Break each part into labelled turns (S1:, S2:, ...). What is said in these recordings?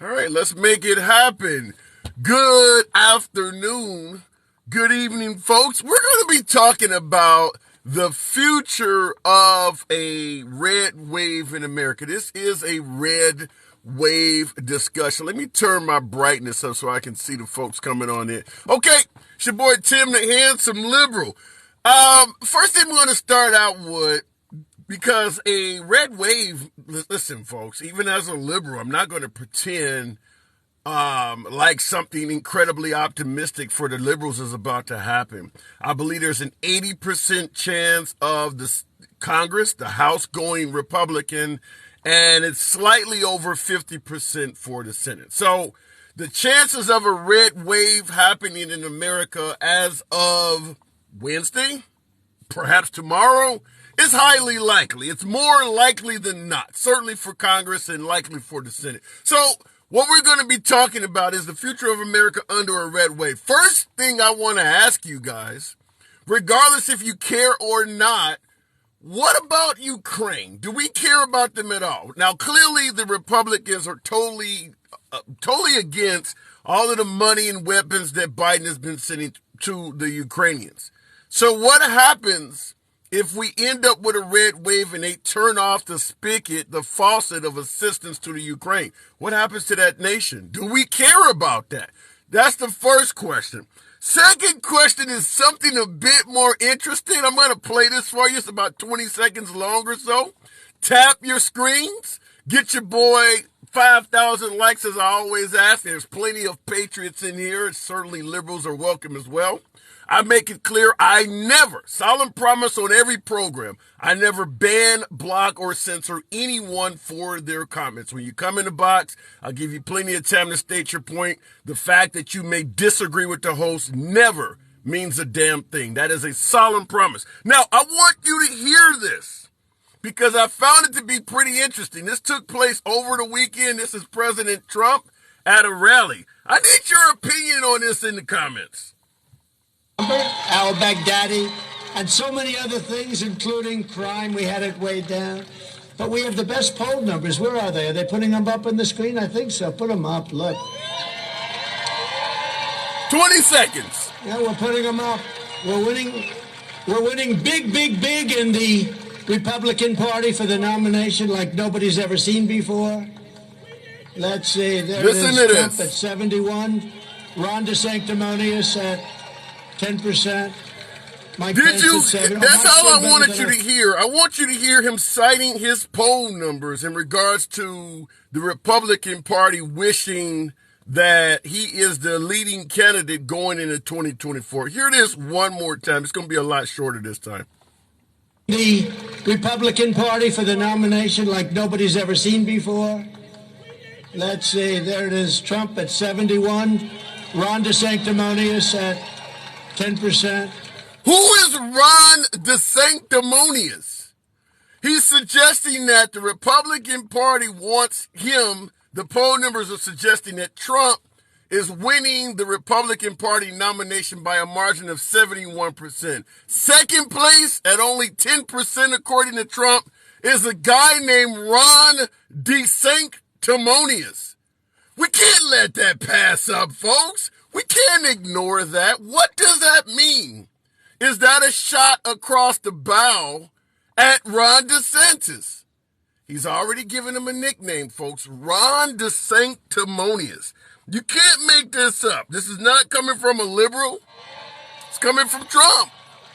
S1: All right, let's make it happen. Good afternoon. Good evening, folks. We're going to be talking about the future of a red wave in America. This is a red wave discussion. Let me turn my brightness up so I can see the folks coming on in. Okay, it's your boy Tim the Handsome Liberal. First thing we're going to start out with, because a red wave, listen, folks, even as a liberal, I'm not going to pretend like something incredibly optimistic for the liberals is about to happen. I believe there's an 80% chance of the Congress, the House, going Republican, and it's slightly over 50% for the Senate. So the chances of a red wave happening in America as of Wednesday, perhaps tomorrow, is highly likely. It's more likely than not, certainly for Congress and likely for the Senate. So what we're going to be talking about is the future of America under a red wave. First thing I want to ask you guys, regardless if you care or not, what about Ukraine? Do we care about them at all? Now, clearly the Republicans are totally against all of the money and weapons that Biden has been sending to the Ukrainians. So what happens if we end up with a red wave and they turn off the spigot, the faucet of assistance to the Ukraine? What happens to that nation? Do we care about that? That's the first question. Second question is something a bit more interesting. I'm going to play this for you. It's about 20 seconds long or so. Tap your screens. Get your boy 5,000 likes, as I always ask. There's plenty of patriots in here. Certainly liberals are welcome as well. I make it clear, I never, solemn promise on every program, I never ban, block, or censor anyone for their comments. When you come in the box, I'll give you plenty of time to state your point. The fact that you may disagree with the host never means a damn thing. That is a solemn promise. Now, I want you to hear this because I found it to be pretty interesting. This took place over the weekend. This is President Trump at a rally. I need your opinion on this in the comments.
S2: Al-Baghdadi, and so many other things, including crime. We had it way down. But we have the best poll numbers. Where are they? Are they putting them up on the screen? I think so. Put them up. Look.
S1: 20 seconds.
S2: Yeah, we're putting them up. We're winning. We're winning big, big, big in the Republican Party for the nomination like nobody's ever seen before. Let's see. There
S1: Listen
S2: it is.
S1: to
S2: Trump
S1: this.
S2: at 71. Ron DeSanctimonious at 10%.
S1: Did you? That's all I wanted you to hear. I want you to hear him citing his poll numbers in regards to the Republican Party wishing that he is the leading candidate going into 2024. Hear this one more time. It's going to be a lot shorter this time.
S2: The Republican Party for the nomination like nobody's ever seen before. Let's see. There it is. Trump at 71. Ron DeSanctimonious at 10%.
S1: Who is Ron DeSanctimonious? He's suggesting that the Republican Party wants him. The poll numbers are suggesting that Trump is winning the Republican Party nomination by a margin of 71%. Second place at only 10% according to Trump is a guy named Ron DeSanctimonious. We can't let that pass up, folks. We can't ignore that. What does that mean? Is that a shot across the bow at Ron DeSantis? He's already given him a nickname, folks. Ron DeSanctimonious. You can't make this up. This is not coming from a liberal. It's coming from Trump.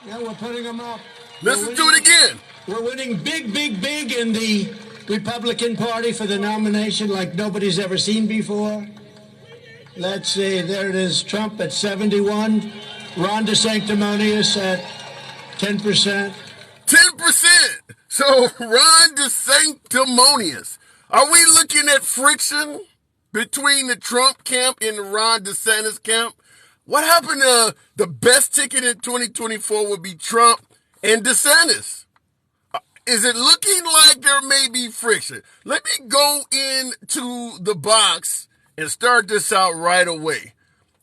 S2: Yeah, we're putting them up.
S1: Listen to it again.
S2: We're winning big, big, big in the Republican Party for the nomination like nobody's ever seen before. Let's see. There it is. Trump at 71. Ron DeSanctimonious at 10%.
S1: 10%. So Ron DeSanctimonious. Are we looking at friction between the Trump camp and the Ron DeSantis camp? What happened to the best ticket in 2024 would be Trump and DeSantis? Is it looking like there may be friction? Let me go into the box and start this out right away.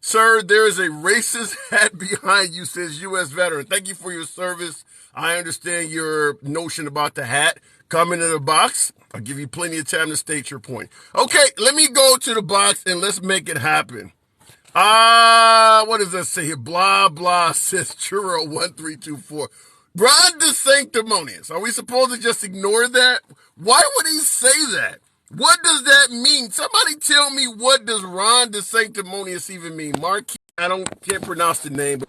S1: Sir, there is a racist hat behind you, says U.S. veteran. Thank you for your service. I understand your notion about the hat. Come into the box. I'll give you plenty of time to state your point. Okay, let me go to the box and let's make it happen. What does that say here? Blah, blah, says Churro 1324. Ron DeSanctimonious. Are we supposed to just ignore that? Why would he say that? What does that mean? Somebody tell me, what does Ron DeSanctimonious even mean? Mark, can't pronounce the name, but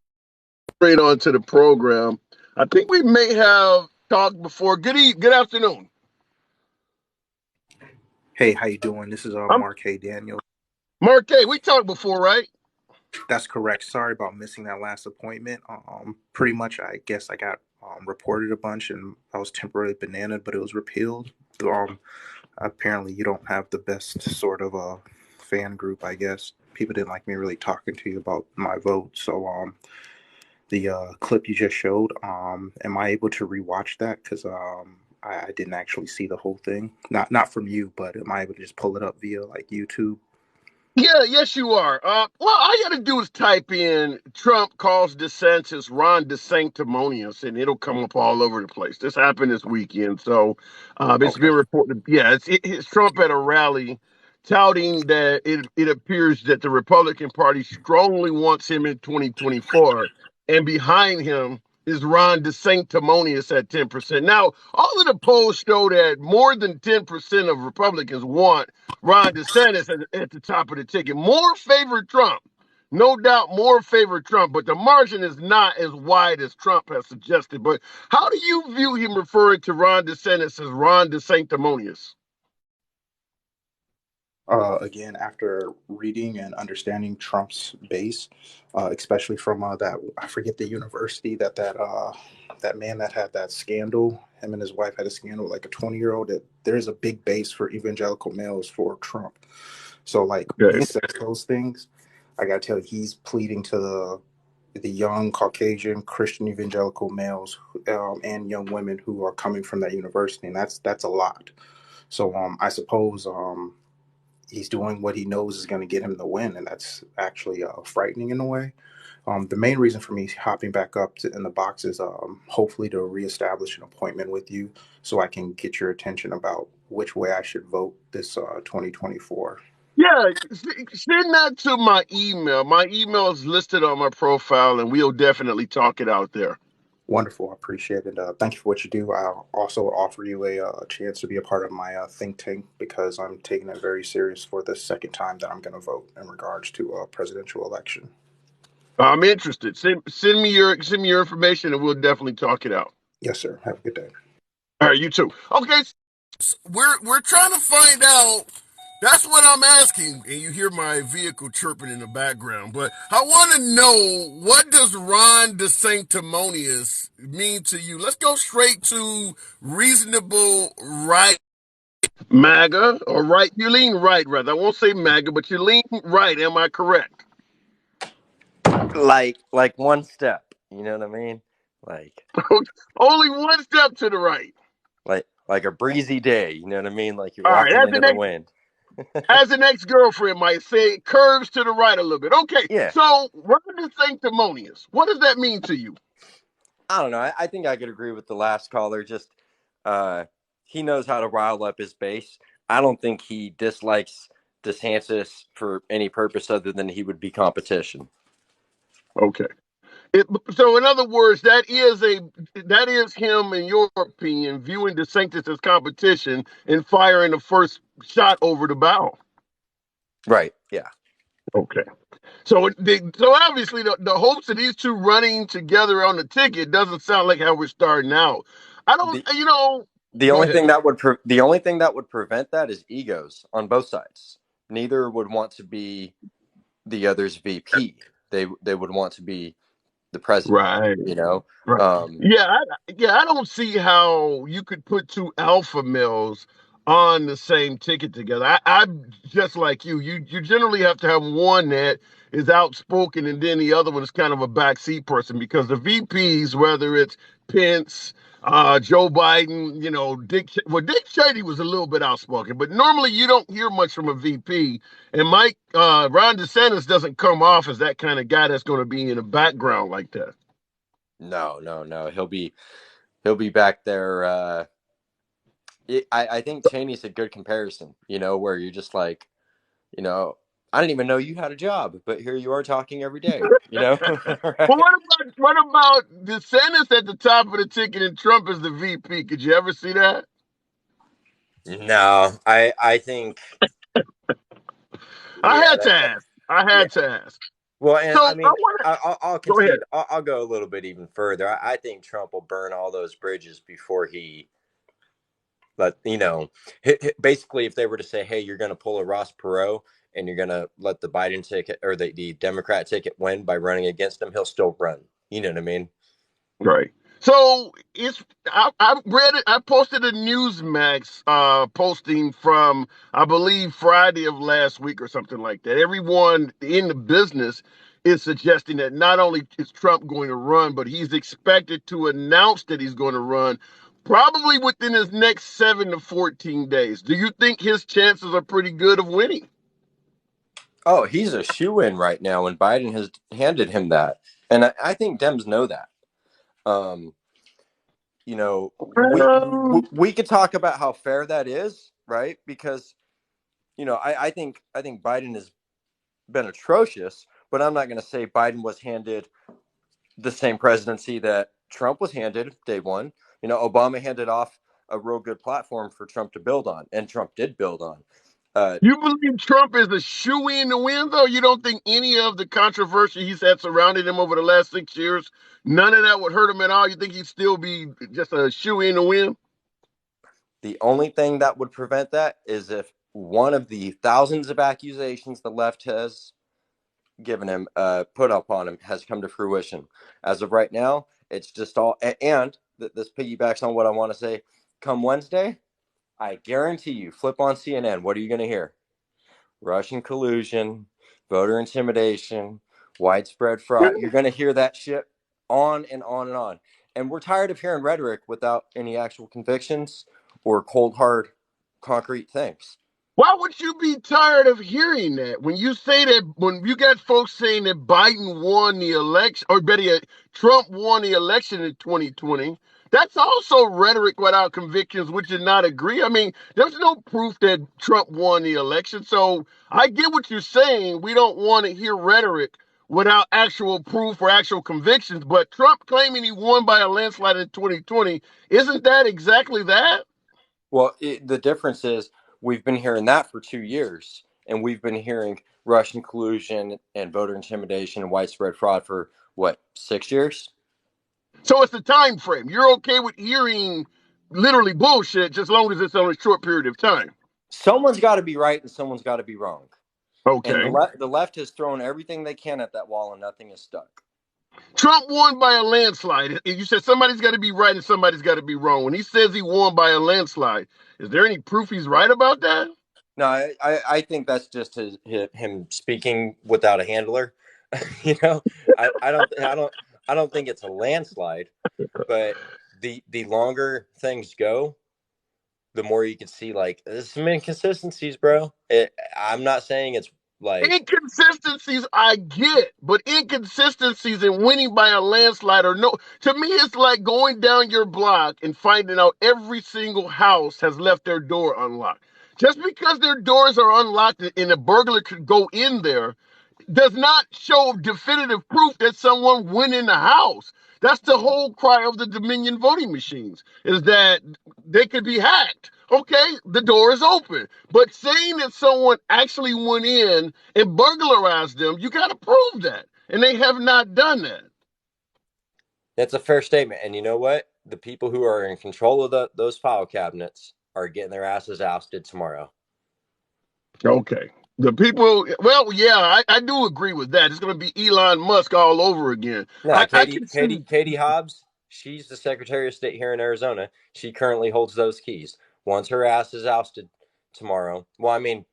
S1: straight on to the program. I think we may have talked before. Good afternoon.
S3: Hey, how you doing? This is
S1: I'm
S3: Mark Hey Daniel.
S1: Mark K. We talked before, right?
S3: That's correct. Sorry about missing that last appointment. Pretty much, I guess I got reported a bunch, and I was temporarily bananaed, but it was repealed. Apparently, you don't have the best sort of fan group. I guess people didn't like me really talking to you about my vote. So, the clip you just showed, am I able to rewatch that? Because I didn't actually see the whole thing. Not from you, but am I able to just pull it up via like YouTube?
S1: Yeah, yes, you are. Well, all you got to do is type in Trump calls DeSantis Ron DeSanctimonious, and it'll come up all over the place. This happened this weekend. So it's
S3: Okay.
S1: been reported. Yeah, it's Trump at a rally touting that it appears that the Republican Party strongly wants him in 2024. And behind him is Ron DeSanctimonious at 10%. Now, all of the polls show that more than 10% of Republicans want Ron DeSantis at the top of the ticket. More favor Trump. No doubt more favor Trump, but the margin is not as wide as Trump has suggested. But how do you view him referring to Ron DeSantis as Ron DeSanctimonious?
S3: Again, after reading and understanding Trump's base, especially from that, I forget the university that man that had that scandal, him and his wife had a scandal, like a 20-year-old, that there's a big base for evangelical males for Trump. So like when he
S1: Okay.
S3: says those things, I gotta tell you, he's pleading to the young Caucasian Christian evangelical males and young women who are coming from that university, and that's a lot. So I suppose he's doing what he knows is going to get him the win, and that's actually frightening in a way. The main reason for me hopping back up in the box is hopefully to reestablish an appointment with you so I can get your attention about which way I should vote this 2024.
S1: Yeah, send that to my email. My email is listed on my profile, and we'll definitely talk it out there.
S3: Wonderful. I appreciate it. Thank you for what you do. I'll also offer you a chance to be a part of my think tank because I'm taking it very serious for the second time that I'm going to vote in regards to a presidential election.
S1: I'm interested. Send me your information, and we'll definitely talk it out.
S3: Yes, sir. Have a good day.
S1: All right, you too. Okay, we're trying to find out. That's what I'm asking, and you hear my vehicle chirping in the background. But I want to know, what does Ron DeSanctimonious mean to you? Let's go straight to reasonable right. MAGA or right? You lean right, rather. I won't say MAGA, but you lean right. Am I correct?
S4: Like one step, you know what I mean? Like
S1: Only one step to the right.
S4: like a breezy day, you know what I mean? Like you're
S1: All right,
S4: walking into the wind.
S1: as an ex-girlfriend might say, it curves to the right a little bit. Okay,
S4: Yeah.
S1: so Ron DeSanctimonious, what does that mean to you?
S4: I don't know. I think I could agree with the last caller. Just he knows how to rile up his base. I don't think he dislikes DeSantis for any purpose other than he would be competition.
S1: Okay. So in other words, that is him, in your opinion, viewing DeSantis as competition and firing the first shot over the bow.
S4: Right. Yeah.
S1: Okay. So obviously the hopes of these two running together on the ticket doesn't sound like how we're starting out. I don't,
S4: The
S1: Go
S4: only
S1: ahead.
S4: thing that would the only thing that would prevent that is egos on both sides. Neither would want to be the other's VP. They would want to be the president.
S1: Right.
S4: You know.
S1: Right. I don't see how you could put two alpha males on the same ticket together. I'm just like you. You generally have to have one that is outspoken, and then the other one is kind of a backseat person, because the VPs, whether it's Pence, Joe Biden, Dick Cheney was a little bit outspoken, but normally you don't hear much from a VP. And Ron DeSantis doesn't come off as that kind of guy that's going to be in the background like that.
S4: No. He'll be back there I think Cheney's a good comparison, where you're just like, you know, I didn't even know you had a job, but here you are talking every day,
S1: But
S4: right?
S1: what about DeSantis at the top of the ticket and Trump as the VP? Could you ever see that?
S4: No, I think,
S1: I
S4: yeah,
S1: had to ask. I
S4: yeah.
S1: had to ask.
S4: Well, and
S1: So
S4: I
S1: I
S4: mean,
S1: want to
S4: I'll
S1: go ahead.
S4: concede. I'll go a little bit even further. I think Trump will burn all those bridges before he let basically, if they were to say, "Hey, you're going to pull a Ross Perot and you're going to let the Biden ticket or the Democrat ticket win by running against him," he'll still run. You know what I mean?
S1: Right. So I read it. I posted a Newsmax posting from I believe Friday of last week or something like that. Everyone in the business is suggesting that not only is Trump going to run, but he's expected to announce that he's going to run probably within his next 7 to 14 days. Do you think his chances are pretty good of winning?
S4: Oh, he's a shoe in right now, and Biden has handed him that, and I think Dems know that. Um, we could talk about how fair that is, right? Because I think Biden has been atrocious, but I'm not going to say Biden was handed the same presidency that Trump was handed day one. Obama handed off a real good platform for Trump to build on, and Trump did build on.
S1: You believe Trump is a shoe-in to win, though? You don't think any of the controversy he's had surrounding him over the last 6 years, none of that would hurt him at all? You think he'd still be just a shoe-in to win?
S4: The only thing that would prevent that is if one of the thousands of accusations the left has given him, put up on him, has come to fruition. As of right now, it's just all, and this piggybacks on what I want to say. Come Wednesday, I guarantee you, flip on CNN. What are you going to hear? Russian collusion, voter intimidation, widespread fraud. You're going to hear that shit on and on and on. And we're tired of hearing rhetoric without any actual convictions or cold, hard, concrete things.
S1: Why would you be tired of hearing that? When you say that, when you got folks saying that Biden won the election, or better yet, Trump won the election in 2020, that's also rhetoric without convictions, which is not agree. I mean, there's no proof that Trump won the election. So I get what you're saying. We don't want to hear rhetoric without actual proof or actual convictions. But Trump claiming he won by a landslide in 2020, isn't that exactly that?
S4: Well, the difference is we've been hearing that for 2 years, and we've been hearing Russian collusion and voter intimidation and widespread fraud for what, 6 years?
S1: So it's the time frame. You're okay with hearing literally bullshit just as long as it's on a short period of time.
S4: Someone's got to be right and someone's got to be wrong. And
S1: Okay.
S4: the left has thrown everything they can at that wall, and nothing is stuck.
S1: Trump won by a landslide. You said somebody's got to be right and somebody's got to be wrong. When he says he won by a landslide, is there any proof he's right about that?
S4: No, I think that's just him speaking without a handler. you know, I don't think it's a landslide, but the longer things go, the more you can see like there's some inconsistencies, bro. I'm not saying it's like,
S1: Inconsistencies I get, but inconsistencies in winning by a landslide or no. To me, it's like going down your block and finding out every single house has left their door unlocked. Just because their doors are unlocked and a burglar could go in there does not show definitive proof that someone went in the house. That's the whole cry of the Dominion voting machines, is that they could be hacked. Okay, the door is open. But saying that someone actually went in and burglarized them, you got to prove that. And they have not done that.
S4: that's a fair statement. And you know what? The people who are in control of those file cabinets are getting their asses ousted tomorrow.
S1: Okay. The people, well, yeah, I do agree with that. It's going to be Elon Musk all over again.
S4: No,
S1: I
S4: Katie,
S1: can
S4: Katie,
S1: see.
S4: Katie Hobbs. She's the Secretary of State here in Arizona. She currently holds those keys. Once her ass is ousted tomorrow, well, I mean,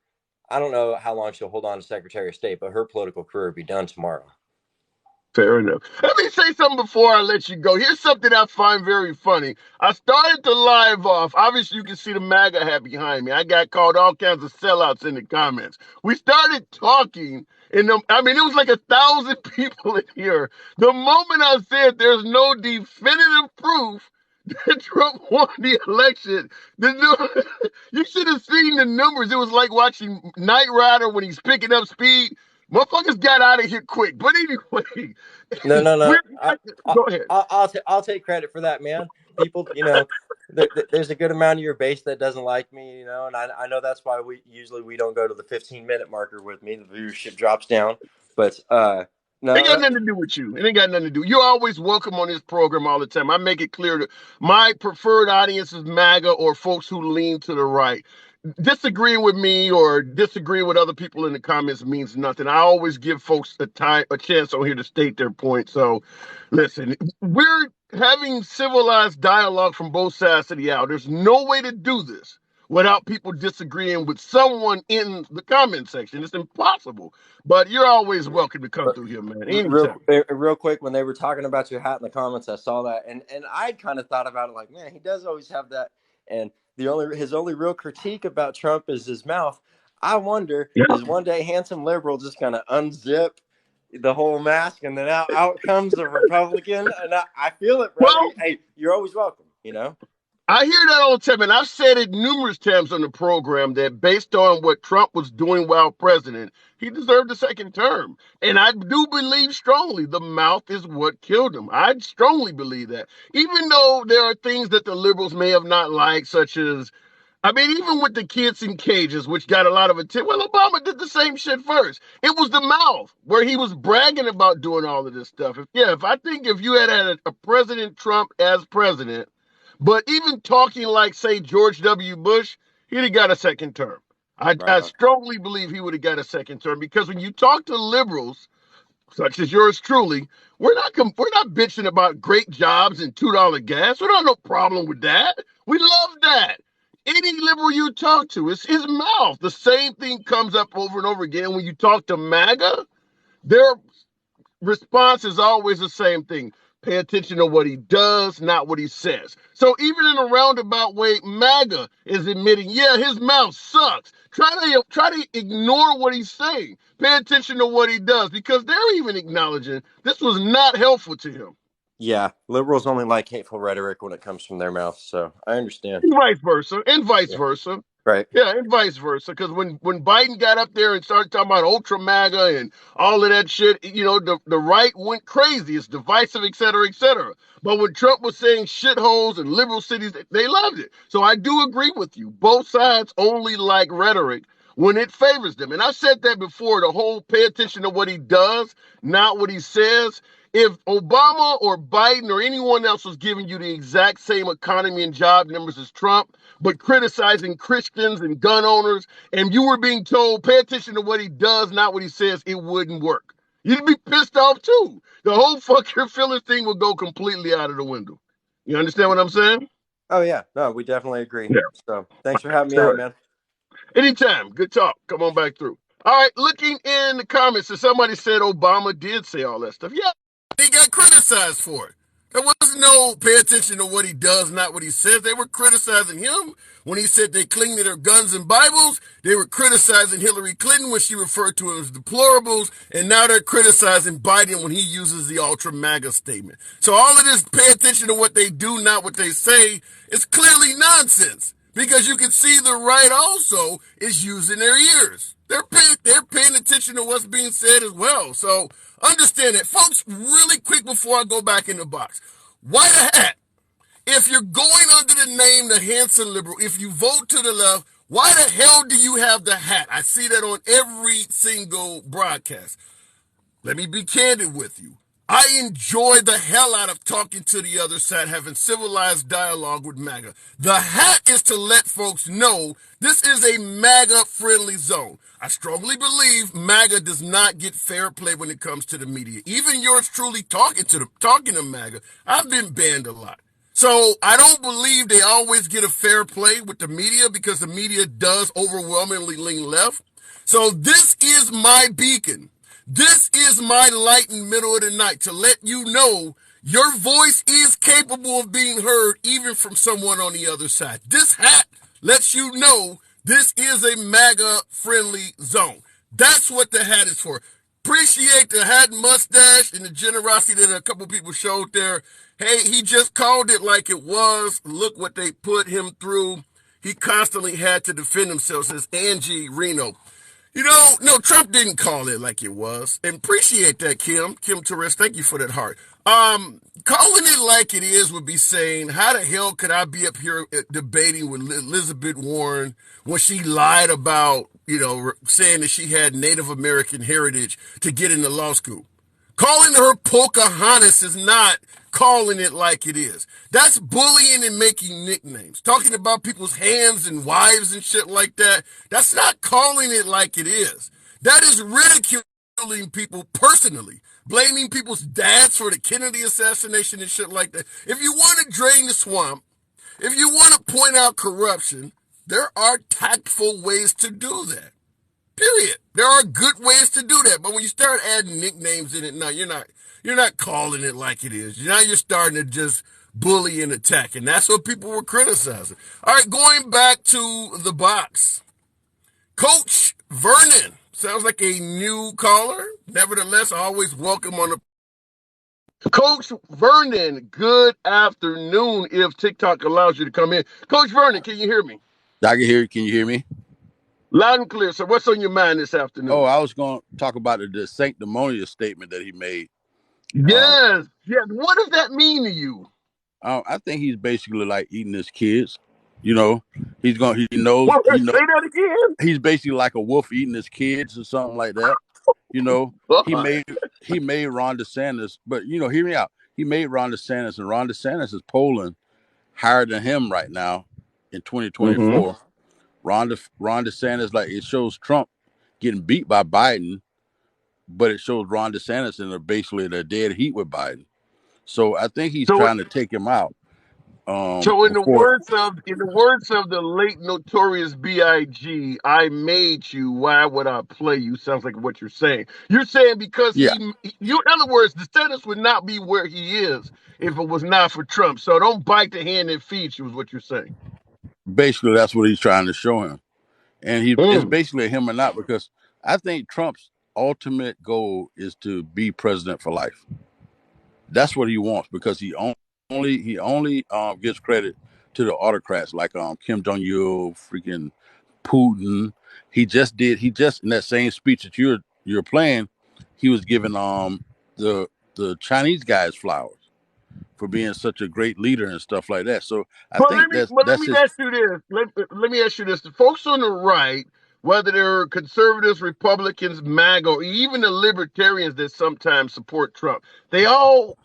S4: I don't know how long she'll hold on to Secretary of State, but her political career will be done tomorrow.
S1: Fair enough. Let me say something before I let you go. Here's something I find very funny. I started to live off. Obviously, you can see the MAGA hat behind me. I got called all kinds of sellouts in the comments. We started talking, and I mean, it was like 1,000 people in here. The moment I said there's no definitive proof Trump won the election. You should have seen the numbers. It was like watching Knight Rider when he's picking up speed. Motherfuckers got out of here quick. But anyway,
S4: No, no, no.
S1: we're go ahead.
S4: I'll take credit for that, man. People, there's a good amount of your base that doesn't like me, and I know that's why we don't go to the 15-minute marker with me. The viewership drops down, but
S1: Ain't got
S4: no,
S1: nothing to do with you. It ain't got nothing to do. You're always welcome on this program all the time. I make it clear that my preferred audience is MAGA or folks who lean to the right. Disagreeing with me or disagreeing with other people in the comments means nothing. I always give folks a chance on here to state their point. So, listen, we're having civilized dialogue from both sides of the aisle. There's no way to do this without people disagreeing with someone in the comment section. It's impossible. But you're always welcome to come
S4: but
S1: through here, man.
S4: real
S1: Anytime.
S4: real quick, when they were talking about your hat in the comments, I saw that, and I kind of thought about it like, man, he does always have that, and his only real critique about Trump is his mouth. I wonder,
S1: Yeah.
S4: is one day handsome liberal just kind of unzip the whole mask, and then out comes the Republican, and I feel it, brother.
S1: Well,
S4: Hey, you're always welcome.
S1: I hear that all the time, and I've said it numerous times on the program that based on what Trump was doing while president, he deserved a second term. And I do believe strongly the mouth is what killed him. I strongly believe that. Even though there are things that the liberals may have not liked, such as, I mean, even with the kids in cages, which got a lot of attention. Well, Obama did the same shit first. It was the mouth where he was bragging about doing all of this stuff. If you had a President Trump as president, but even talking like, say, George W. Bush, he'd have got a second term.
S4: Right
S1: I
S4: on.
S1: strongly believe he would have got a second term because when you talk to liberals, such as yours truly, we're not bitching about great jobs and $2 gas. We don't have no problem with that. We love that. Any liberal you talk to, it's his mouth. The same thing comes up over and over again when you talk to MAGA. Their response is always the same thing. Pay attention to what he does, not what he says. So even in a roundabout way, MAGA is admitting, yeah, his mouth sucks. Try to ignore what he's saying. Pay attention to what he does, because they're even acknowledging this was not helpful to him.
S4: Yeah, liberals only like hateful rhetoric when it comes from their mouth, so I understand.
S1: And vice versa.
S4: Yeah, right.
S1: Yeah, and vice versa. Because when Biden got up there and started talking about ultra MAGA and all of that shit, the right went crazy. It's divisive, et cetera, et cetera. But when Trump was saying shitholes and liberal cities, they loved it. So I do agree with you. Both sides only like rhetoric when it favors them. And I've said that before, the whole pay attention to what he does, not what he says. If Obama or Biden or anyone else was giving you the exact same economy and job numbers as Trump, but criticizing Christians and gun owners, and you were being told, pay attention to what he does, not what he says, it wouldn't work. You'd be pissed off too. The whole fuck your feelings thing would go completely out of the window. You understand what I'm saying?
S4: Oh yeah, no, we definitely agree.
S1: Yeah.
S4: So thanks for having me on, man.
S1: Anytime. Good talk. Come on back through. All right, looking in the comments, and somebody said Obama did say all that stuff. Yeah, he got criticized for it. There was no pay attention to what he does, not what he says. They were criticizing him when he said they cling to their guns and Bibles. They were criticizing Hillary Clinton when she referred to him as deplorables. And now they're criticizing Biden when he uses the ultra MAGA statement. So all of this pay attention to what they do, not what they say, is clearly nonsense. Because you can see the right also is using their ears. They're paying attention to what's being said as well. So understand it. Folks, really quick before I go back in the box. White hat. If you're going under the name the handsome liberal, if you vote to the left, why the hell do you have the hat? I see that on every single broadcast. Let me be candid with you. I enjoy the hell out of talking to the other side, having civilized dialogue with MAGA. The hat is to let folks know this is a MAGA-friendly zone. I strongly believe MAGA does not get fair play when it comes to the media. Even yours truly talking to MAGA, I've been banned a lot. So I don't believe they always get a fair play with the media because the media does overwhelmingly lean left. So this is my beacon. This is my light in the middle of the night to let you know your voice is capable of being heard even from someone on the other side. This hat lets you know this is a MAGA-friendly zone. That's what the hat is for. appreciate the hat and mustache and the generosity that a couple people showed there. Hey, he just called it like it was. Look what they put him through. He constantly had to defend himself, says Angie Reno. No, Trump didn't call it like it was. And appreciate that, Kim. Kim Torres, thank you for that heart. Calling it like it is would be saying, how the hell could I be up here debating with Elizabeth Warren when she lied about, saying that she had Native American heritage to get into law school? Calling her Pocahontas is not calling it like it is. That's bullying and making nicknames. Talking about people's hands and wives and shit like that. That's not calling it like it is. That is ridiculing people personally. Blaming people's dads for the Kennedy assassination and shit like that. If you want to drain the swamp, if you want to point out corruption, there are tactful ways to do that. Period. There are good ways to do that, but when you start adding nicknames in it, no, you're not calling it like it is. Now you're starting to just bully and attack, and that's what people were criticizing. All right, going back to the box. Coach Vernon sounds like a new caller. Nevertheless, always welcome on the Coach Vernon, good afternoon if TikTok allows you to come in. Coach Vernon, can you hear me?
S5: I can hear you. Can you hear me?
S1: Loud and clear. So what's on your mind this afternoon?
S5: Oh, I was going to talk about the sanctimonious statement that he made.
S1: Yes. What does that mean to you?
S5: I think he's basically like eating his kids. He knows.
S1: Say that again.
S5: He's basically like a wolf eating his kids or something like that. He made Ron DeSantis, but hear me out. He made Ron DeSantis, and Ron DeSantis is polling higher than him right now in 2024. Mm-hmm. Ron DeSantis, like, it shows Trump getting beat by Biden, but it shows Ron DeSantis in basically the dead heat with Biden. So I think he's trying to take him out.
S1: So in the words of the late notorious B.I.G., I made you, why would I play you? Sounds like what you're saying. You're saying because in other words, DeSantis would not be where he is if it was not for Trump. So don't bite the hand that feeds you is what you're saying.
S5: Basically, that's what he's trying to show him. And it's basically a him or not, because I think Trump's ultimate goal is to be president for life. That's what he wants, because he only gives credit to the autocrats like Kim Jong-il, freaking Putin. He just in that same speech that you're playing, he was giving the Chinese guys flowers for being such a great leader and stuff like that. So let me
S1: ask you this. Let me ask you this. The folks on the right, whether they're conservatives, Republicans, MAGA, or even the libertarians that sometimes support Trump, they all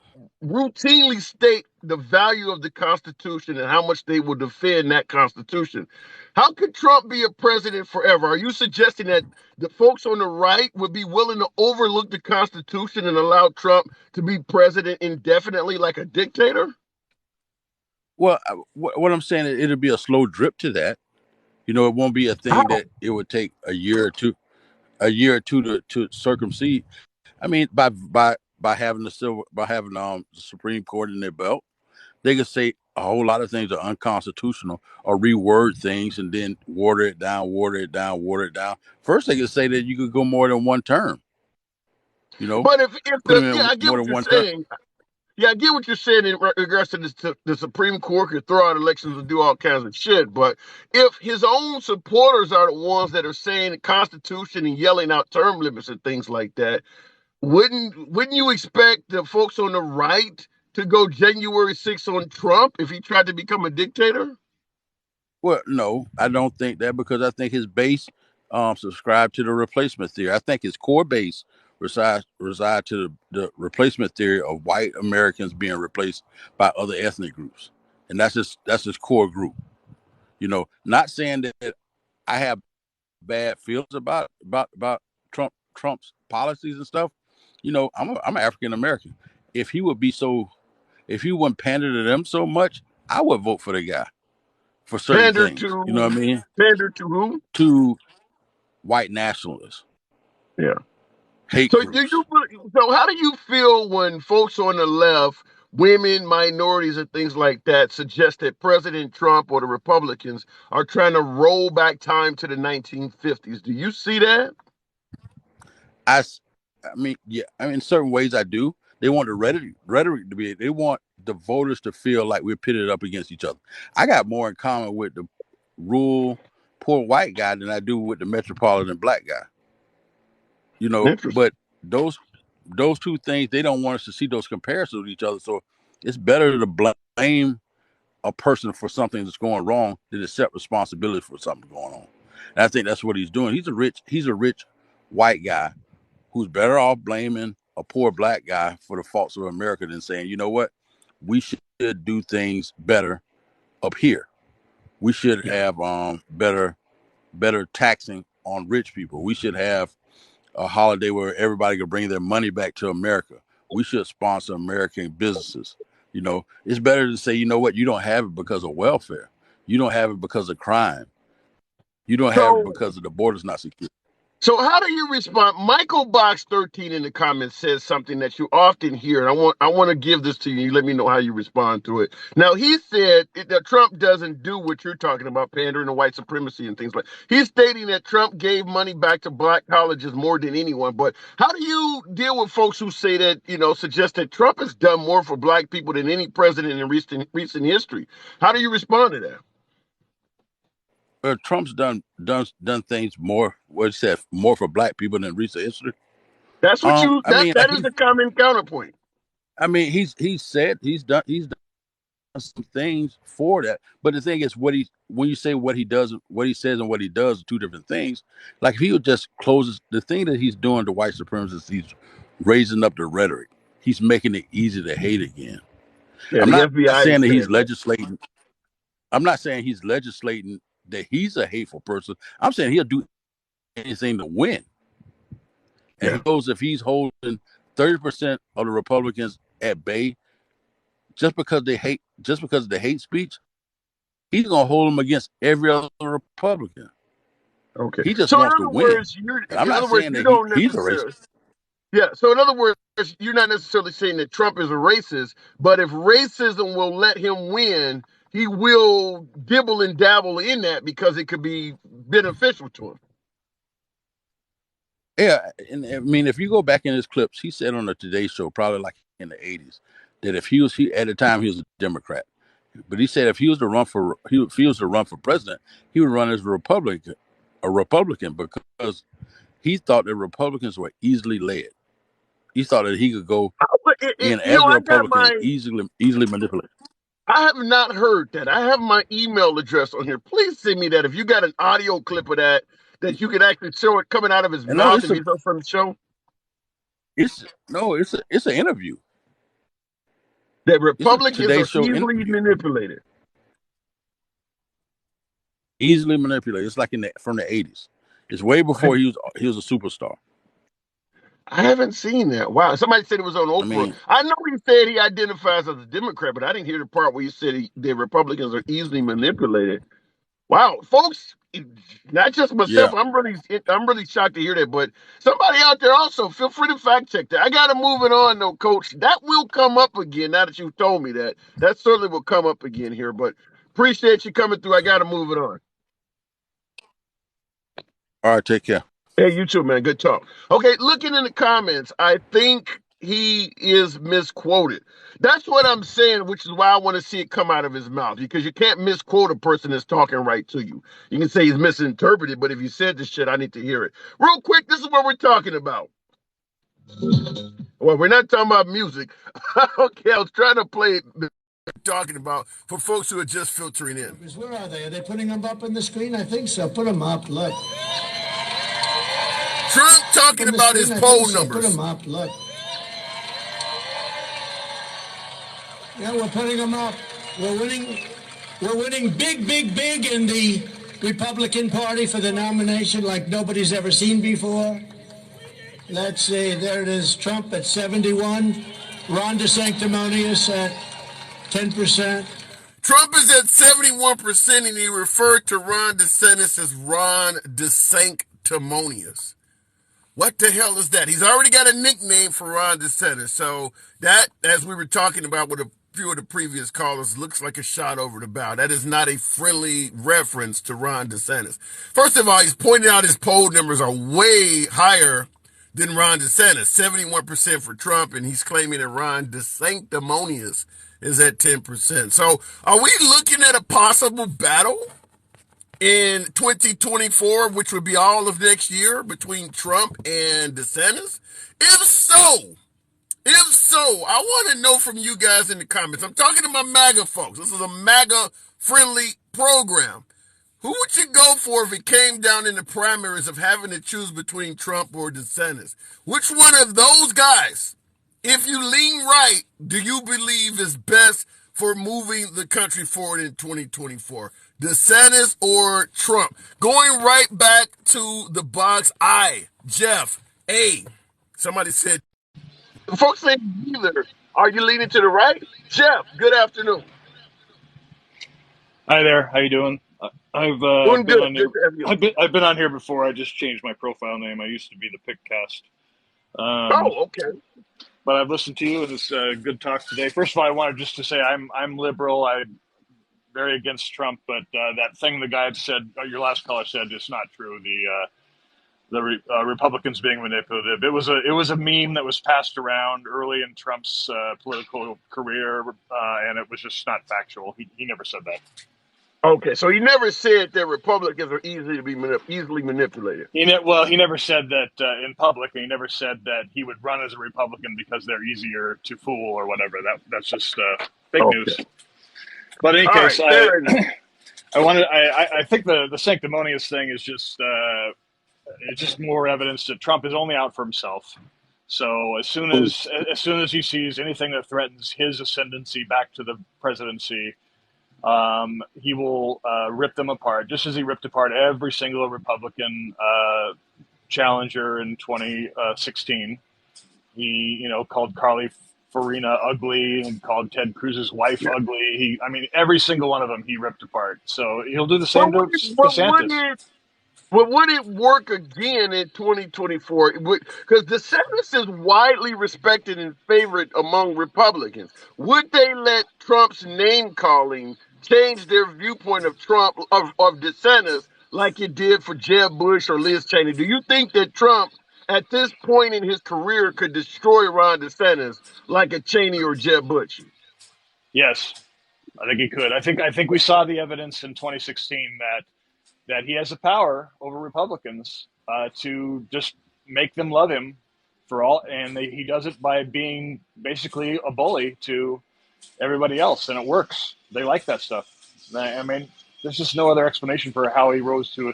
S1: routinely state the value of the Constitution and how much they will defend that Constitution. How could Trump be a president forever? Are you suggesting that the folks on the right would be willing to overlook the Constitution and allow Trump to be president indefinitely like a dictator?
S5: Well, what I'm saying is it'll be a slow drip to that. It won't be a thing that it would take a year or two to circumcede. I mean, by having the Supreme Court in their belt, they could say a whole lot of things are unconstitutional or reword things and then water it down. First, they could say that you could go more than one term.
S1: But I get what you're saying. Yeah, I get what you're saying in regards to the Supreme Court could throw out elections and do all kinds of shit. But if his own supporters are the ones that are saying the Constitution and yelling out term limits and things like that, wouldn't you expect the folks on the right to go January 6th on Trump if he tried to become a dictator?
S5: Well, no, I don't think that, because I think his base subscribed to the replacement theory. I think his core base reside to the replacement theory of white Americans being replaced by other ethnic groups, and that's his core group. Not saying that I have bad feelings about Trump's policies and stuff. I'm an African American. If he wouldn't pander to them so much, I would vote for the guy for certain things. You know what I mean?
S1: Pander to who?
S5: To white nationalists.
S1: Yeah.
S5: Hate groups.
S1: So how do you feel when folks on the left, women, minorities, and things like that, suggest that President Trump or the Republicans are trying to roll back time to the 1950s? Do you see that?
S5: I mean, yeah, I mean, in certain ways I do. They want the rhetoric to be. They want the voters to feel like we're pitted up against each other. I got more in common with the rural poor white guy than I do with the metropolitan black guy.
S1: Interesting.
S5: But those two things, they don't want us to see those comparisons with each other. So it's better to blame a person for something that's going wrong than accept responsibility for something going on. And I think that's what he's doing. He's a rich white guy who's better off blaming a poor black guy for the faults of America than saying, you know what, we should do things better up here. We should
S1: Yeah.
S5: have better taxing on rich people. We should have a holiday where everybody can bring their money back to America. We should sponsor American businesses. It's better to say, you know what, you don't have it because of welfare. You don't have it because of crime. You don't have it
S1: So
S5: because of the border's not secure.
S1: So how do you respond? Michael Box 13 in the comments says something that you often hear, and I want to give this to you. You let me know how you respond to it. Now he said that Trump doesn't do what you're talking about, pandering to white supremacy and things like. He's stating that Trump gave money back to black colleges more than anyone. But how do you deal with folks who say that, suggest that Trump has done more for black people than any president in recent history? How do you respond to that?
S5: Trump's done things more. What he said, more for black people than recent history.
S1: That's what you
S5: I
S1: that
S5: mean,
S1: that is the common counterpoint.
S5: he's said he's done some things for that. But the thing is, when you say what he does, what he says, and what he does are two different things. Like if he would just closes the thing that he's doing to white supremacists, he's raising up the rhetoric. He's making it easy to hate again.
S1: Yeah,
S5: I'm
S1: the
S5: not
S1: FBI is
S5: saying that he's
S1: saying that.
S5: legislating. I'm not saying he's legislating that he's a hateful person. I'm saying he'll do anything to win. And
S1: Yeah.
S5: he knows if he's holding 30% of the Republicans at bay just because of the hate speech, he's gonna hold them against every other Republican.
S1: Okay.
S5: He just
S1: So
S5: wants to win. And I'm
S1: in
S5: not
S1: other words,
S5: saying
S1: you
S5: that
S1: don't
S5: he's a racist.
S1: necessarily. Yeah. So in other words, you're not necessarily saying that Trump is a racist, but if racism will let him win, he will dibble and dabble in that because it could be beneficial to him.
S5: Yeah, and I mean, if you go back in his clips, he said on the Today Show, probably like in the '80s, that if he at the time he was a Democrat, but he said if he was to run for president, he would run as a Republican because he thought that Republicans were easily led. He thought that he could go
S1: But
S5: in as a
S1: I got
S5: Republican and easily manipulate.
S1: I have not heard that. I have my email address on here. Please send me that if you got an audio clip of that you could actually show it coming out of his
S5: And no,
S1: mouth if he's on some show.
S5: it's an interview.
S1: That
S5: It's a
S1: Republicans
S5: Today
S1: are
S5: Show
S1: easily
S5: interview.
S1: manipulated.
S5: Easily manipulated. It's like from the '80s. It's way before he was a superstar.
S1: I haven't seen that. Wow. Somebody said it was on
S5: I
S1: Oprah.
S5: mean,
S1: I know he said he identifies as a Democrat, but I didn't hear the part where he said the Republicans are easily manipulated. Wow, folks, not just
S5: yeah.
S1: myself. I'm really shocked to hear that. But somebody out there also, feel free to fact check that. I gotta move it on though, coach. That will come up again now that you've told me that. That certainly will come up again here. But appreciate you coming through. I gotta move it on.
S5: All right, take care.
S1: Hey, you too, man. Good talk. Okay, looking in the comments, I think he is misquoted. That's what I'm saying, which is why I want to see it come out of his mouth, because you can't misquote a person that's talking right to you. You can say he's misinterpreted, but if you said this shit, I need to hear it. Real quick, this is what we're talking about. Well, we're not talking about music. Okay, I was trying to play it. Talking about for folks who are just filtering in.
S2: Where are they? Are they putting them up on the screen? I think so. Put them up. Look.
S1: Trump talking about his poll numbers.
S2: Put them up. Look. Yeah, we're putting them up. We're winning. We're winning big, big, big in the Republican Party for the nomination like nobody's ever seen before. Let's see. There it is. Trump at 71. Ron DeSanctimonious at 10%.
S1: Trump is at 71%, and he referred to Ron DeSantis as Ron DeSanctimonious. What the hell is that? He's already got a nickname for Ron DeSantis. So that, as we were talking about with a few of the previous callers, looks like a shot over the bow. That is not a friendly reference to Ron DeSantis. First of all, he's pointing out his poll numbers are way higher than Ron DeSantis. 71% for Trump, and he's claiming that Ron DeSanctimonious is at 10%. So are we looking at a possible battle in 2024, which would be all of next year, between Trump and DeSantis? If so, I want to know from you guys in the comments. I'm talking to my MAGA folks. This is a MAGA friendly program. Who would you go for if it came down in the primaries of having to choose between Trump or DeSantis? Which one of those guys, if you lean right, do you believe is best for moving the country forward in 2024? DeSantis or Trump? Going right back to the box, Jeff, A. Somebody said, folks say either. Are you leaning to the right? Jeff, good afternoon.
S6: Hi there. How you doing? I've
S1: Doing
S6: been
S1: good.
S6: on
S1: Good
S6: here.
S1: to have you.
S6: I've been on here before. I just changed my profile name. I used to be the Pickcast.
S1: Oh, okay.
S6: But I've listened to you, and it's good talk today. First of all, I wanted just to say I'm liberal. I'm very against Trump, but that thing the guy said, your last caller said, is not true. The Republicans being manipulative. It was a meme that was passed around early in Trump's political career, and it was just not factual. He never said that.
S1: Okay, so he never said that Republicans are easily manipulated.
S6: He never said that in public, and he never said that he would run as a Republican because they're easier to fool or whatever. That's just fake news. But in any case, I think the sanctimonious thing is just it's just more evidence that Trump is only out for himself. So as soon as he sees anything that threatens his ascendancy back to the presidency, he will rip them apart, just as he ripped apart every single Republican challenger in 2016. He, called Carly Fiorina ugly and called Ted Cruz's wife ugly. Every single one of them he ripped apart. So he'll do the same to DeSantis.
S1: But would it work again in 2024? Because DeSantis is widely respected and favored among Republicans. Would they let Trump's name calling change their viewpoint of Trump, of DeSantis, like it did for Jeb Bush or Liz Cheney? Do you think that Trump, at this point in his career, could destroy Ron DeSantis like a Cheney or Jeb Bush?
S6: Yes, I think he could. I think we saw the evidence in 2016 that he has the power over Republicans to just make them love him for all, and he does it by being basically a bully to everybody else, and it works. They like that stuff. There's just no other explanation for how he rose to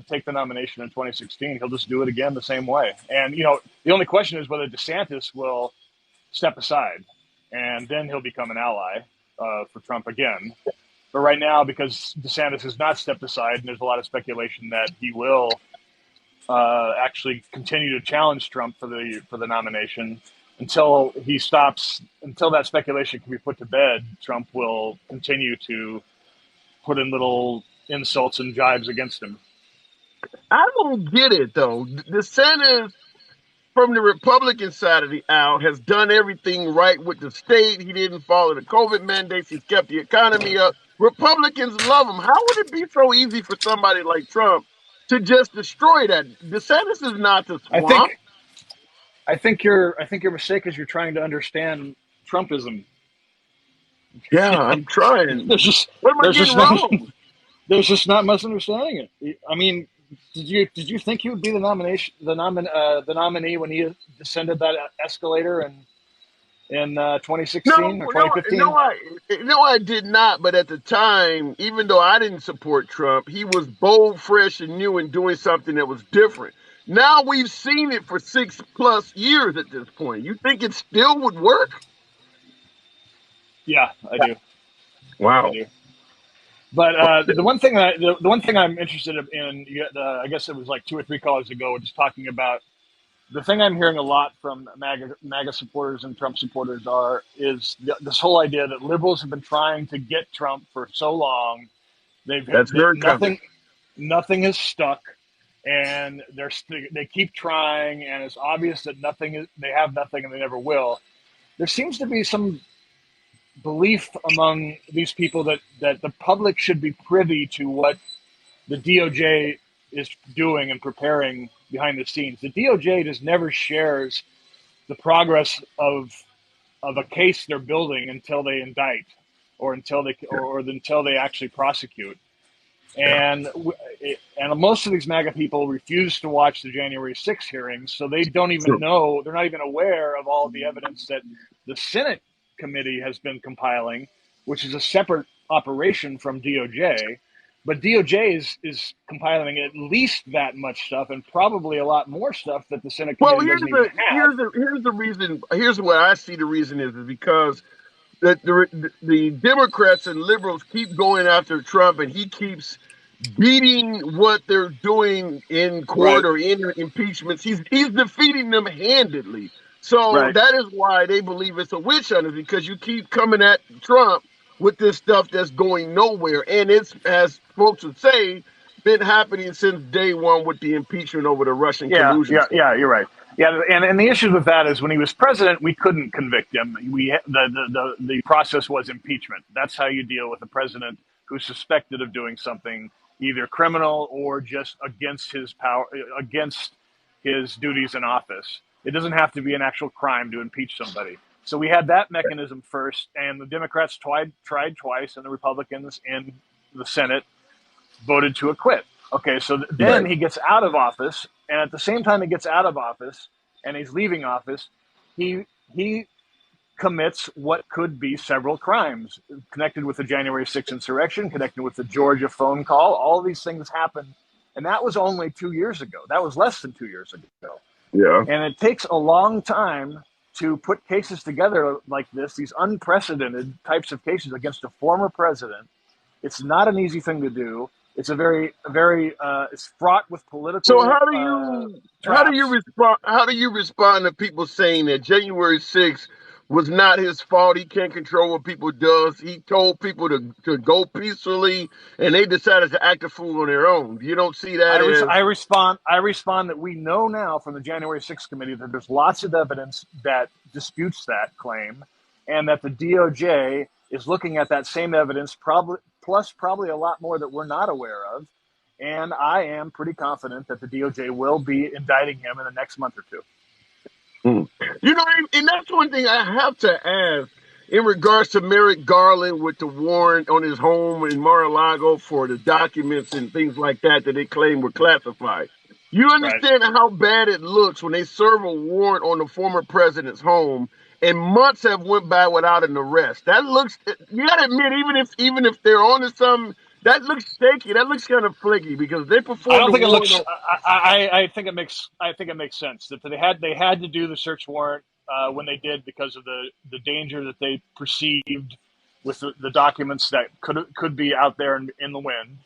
S6: take the nomination in 2016. He'll just do it again the same way. And the only question is whether DeSantis will step aside, and then he'll become an ally for Trump again. But right now, because DeSantis has not stepped aside, and there's a lot of speculation that he will actually continue to challenge Trump for the nomination, until that speculation can be put to bed, Trump will continue to put in little insults and jibes against him.
S1: I don't get it, though. DeSantis, from the Republican side of the aisle, has done everything right with the state. He didn't follow the COVID mandates. He's kept the economy up. Republicans love him. How would it be so easy for somebody like Trump to just destroy that? DeSantis is not the swamp.
S6: I think your mistake is you're trying to understand Trumpism.
S1: Yeah, I'm trying.
S6: There's just not much understanding it. Did you think he would be the nominee when he descended that escalator in 2016 or 2015?
S1: No, I did not. But at the time, even though I didn't support Trump, he was bold, fresh, and new and doing something that was different. Now we've seen it for 6+ years at this point. You think it still would work?
S6: Yeah, I do.
S1: Wow.
S6: I do. But the one thing I'm interested in, I guess it was like 2 or 3 callers ago, just talking about the thing I'm hearing a lot from MAGA supporters and Trump supporters is this whole idea that liberals have been trying to get Trump for so long. Nothing has stuck, and they keep trying, and it's obvious that they have nothing, and they never will. There seems to be some belief among these people that the public should be privy to what the DOJ is doing and preparing behind the scenes. The DOJ just never shares the progress of a case they're building until they indict or until they actually prosecute. And most of these MAGA people refuse to watch the January 6th hearings, so they don't even know, they're not even aware of all of the evidence that the Senate committee has been compiling, which is a separate operation from DOJ. But DOJ is compiling at least that much stuff, and probably a lot more stuff that the Senate
S1: Well,
S6: committee doesn't even have.
S1: here's the reason. Here's what I see the reason is because the Democrats and liberals keep going after Trump, and he keeps beating what they're doing in court
S6: Right.
S1: or in impeachments. He's defeating them handedly. So
S6: Right.
S1: that is why they believe it's a witch hunt, is because you keep coming at Trump with this stuff that's going nowhere. And it's, as folks would say, been happening since day one with the impeachment over the Russian collusion stuff.
S6: You're right. Yeah, and the issue with that is when he was president, we couldn't convict him. The process was impeachment. That's how you deal with a president who's suspected of doing something either criminal or just against his power, against his duties in office. It doesn't have to be an actual crime to impeach somebody. So we had that mechanism first, and the Democrats tried twice, and the Republicans in the Senate voted to acquit. Okay, so then he gets out of office, and at the same time he gets out of office and he's leaving office, he commits what could be several crimes connected with the January 6th insurrection, connected with the Georgia phone call. All these things happened, and that was only 2 years ago. That was less than 2 years ago.
S1: Yeah.
S6: And it takes a long time to put cases together like this, these unprecedented types of cases against a former president. It's not an easy thing to do. It's it's fraught with political.
S1: So
S6: traps.
S1: how do you respond to people saying that January 6th was not his fault? He can't control what people does. He told people to go peacefully, and they decided to act a fool on their own. You don't see that as
S6: I respond that we know now from the January 6th committee that there's lots of evidence that disputes that claim, and that the DOJ is looking at that same evidence, probably a lot more that we're not aware of. And I am pretty confident that the DOJ will be indicting him in the next month or two.
S1: You know, and that's one thing I have to ask in regards to Merrick Garland with the warrant on his home in Mar-a-Lago for the documents and things like that they claim were classified. You
S6: Right.
S1: understand how bad it looks when they serve a warrant on the former president's home and months have went by without an arrest. That looks, you gotta admit, even if they're on to something, that looks shaky. That looks kind of flaky because they
S6: I
S1: performed
S6: don't
S1: the
S6: think it
S1: warrant
S6: looks.
S1: on.
S6: I think it makes sense that they had to do the search warrant when they did because of the danger that they perceived with the documents that could be out there in the wind,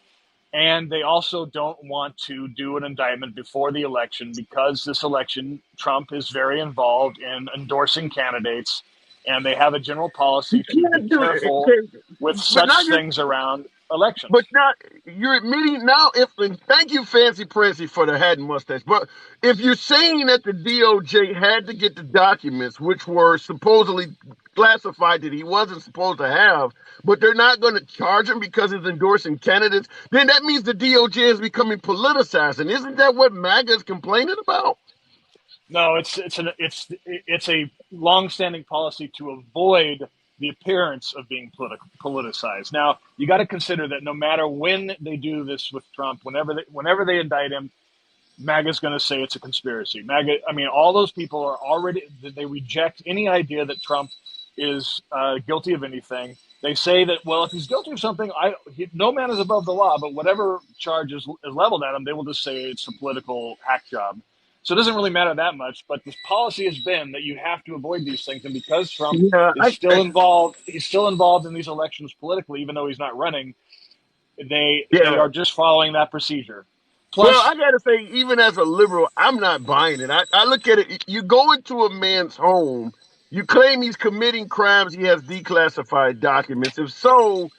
S6: and they also don't want to do an indictment before the election because this election Trump is very involved in endorsing candidates, and they have a general policy
S1: You
S6: to be
S1: can't do it.
S6: careful
S1: Okay.
S6: with
S1: But now
S6: such things around
S1: But
S6: elections.
S1: not you're admitting now. If and thank you, Fancy Prancy, for the hat and mustache. But if you're saying that the DOJ had to get the documents, which were supposedly classified that he wasn't supposed to have, but they're not going to charge him because he's endorsing candidates, then that means the DOJ is becoming politicized, and isn't that what MAGA is complaining about?
S6: No, it's a long-standing policy to avoid the appearance of being politicized. Now, you got to consider that no matter when they do this with Trump, whenever they indict him, MAGA's going to say it's a conspiracy. MAGA, I mean, all those people are already they reject any idea that Trump is guilty of anything. They say that, well, if he's guilty of something, no man is above the law. But whatever charge is leveled at him, they will just say it's a political hack job. So it doesn't really matter that much. But this policy has been that you have to avoid these things, and because Trump
S1: Yeah,
S6: is still involved, he's still involved in these elections politically, even though he's not running. They
S1: yeah.
S6: are just following that procedure.
S1: Well,
S6: Plus,
S1: I gotta say, even as a liberal, I'm not buying it. I look at it. You go into a man's home, you claim he's committing crimes. He has declassified documents. If so,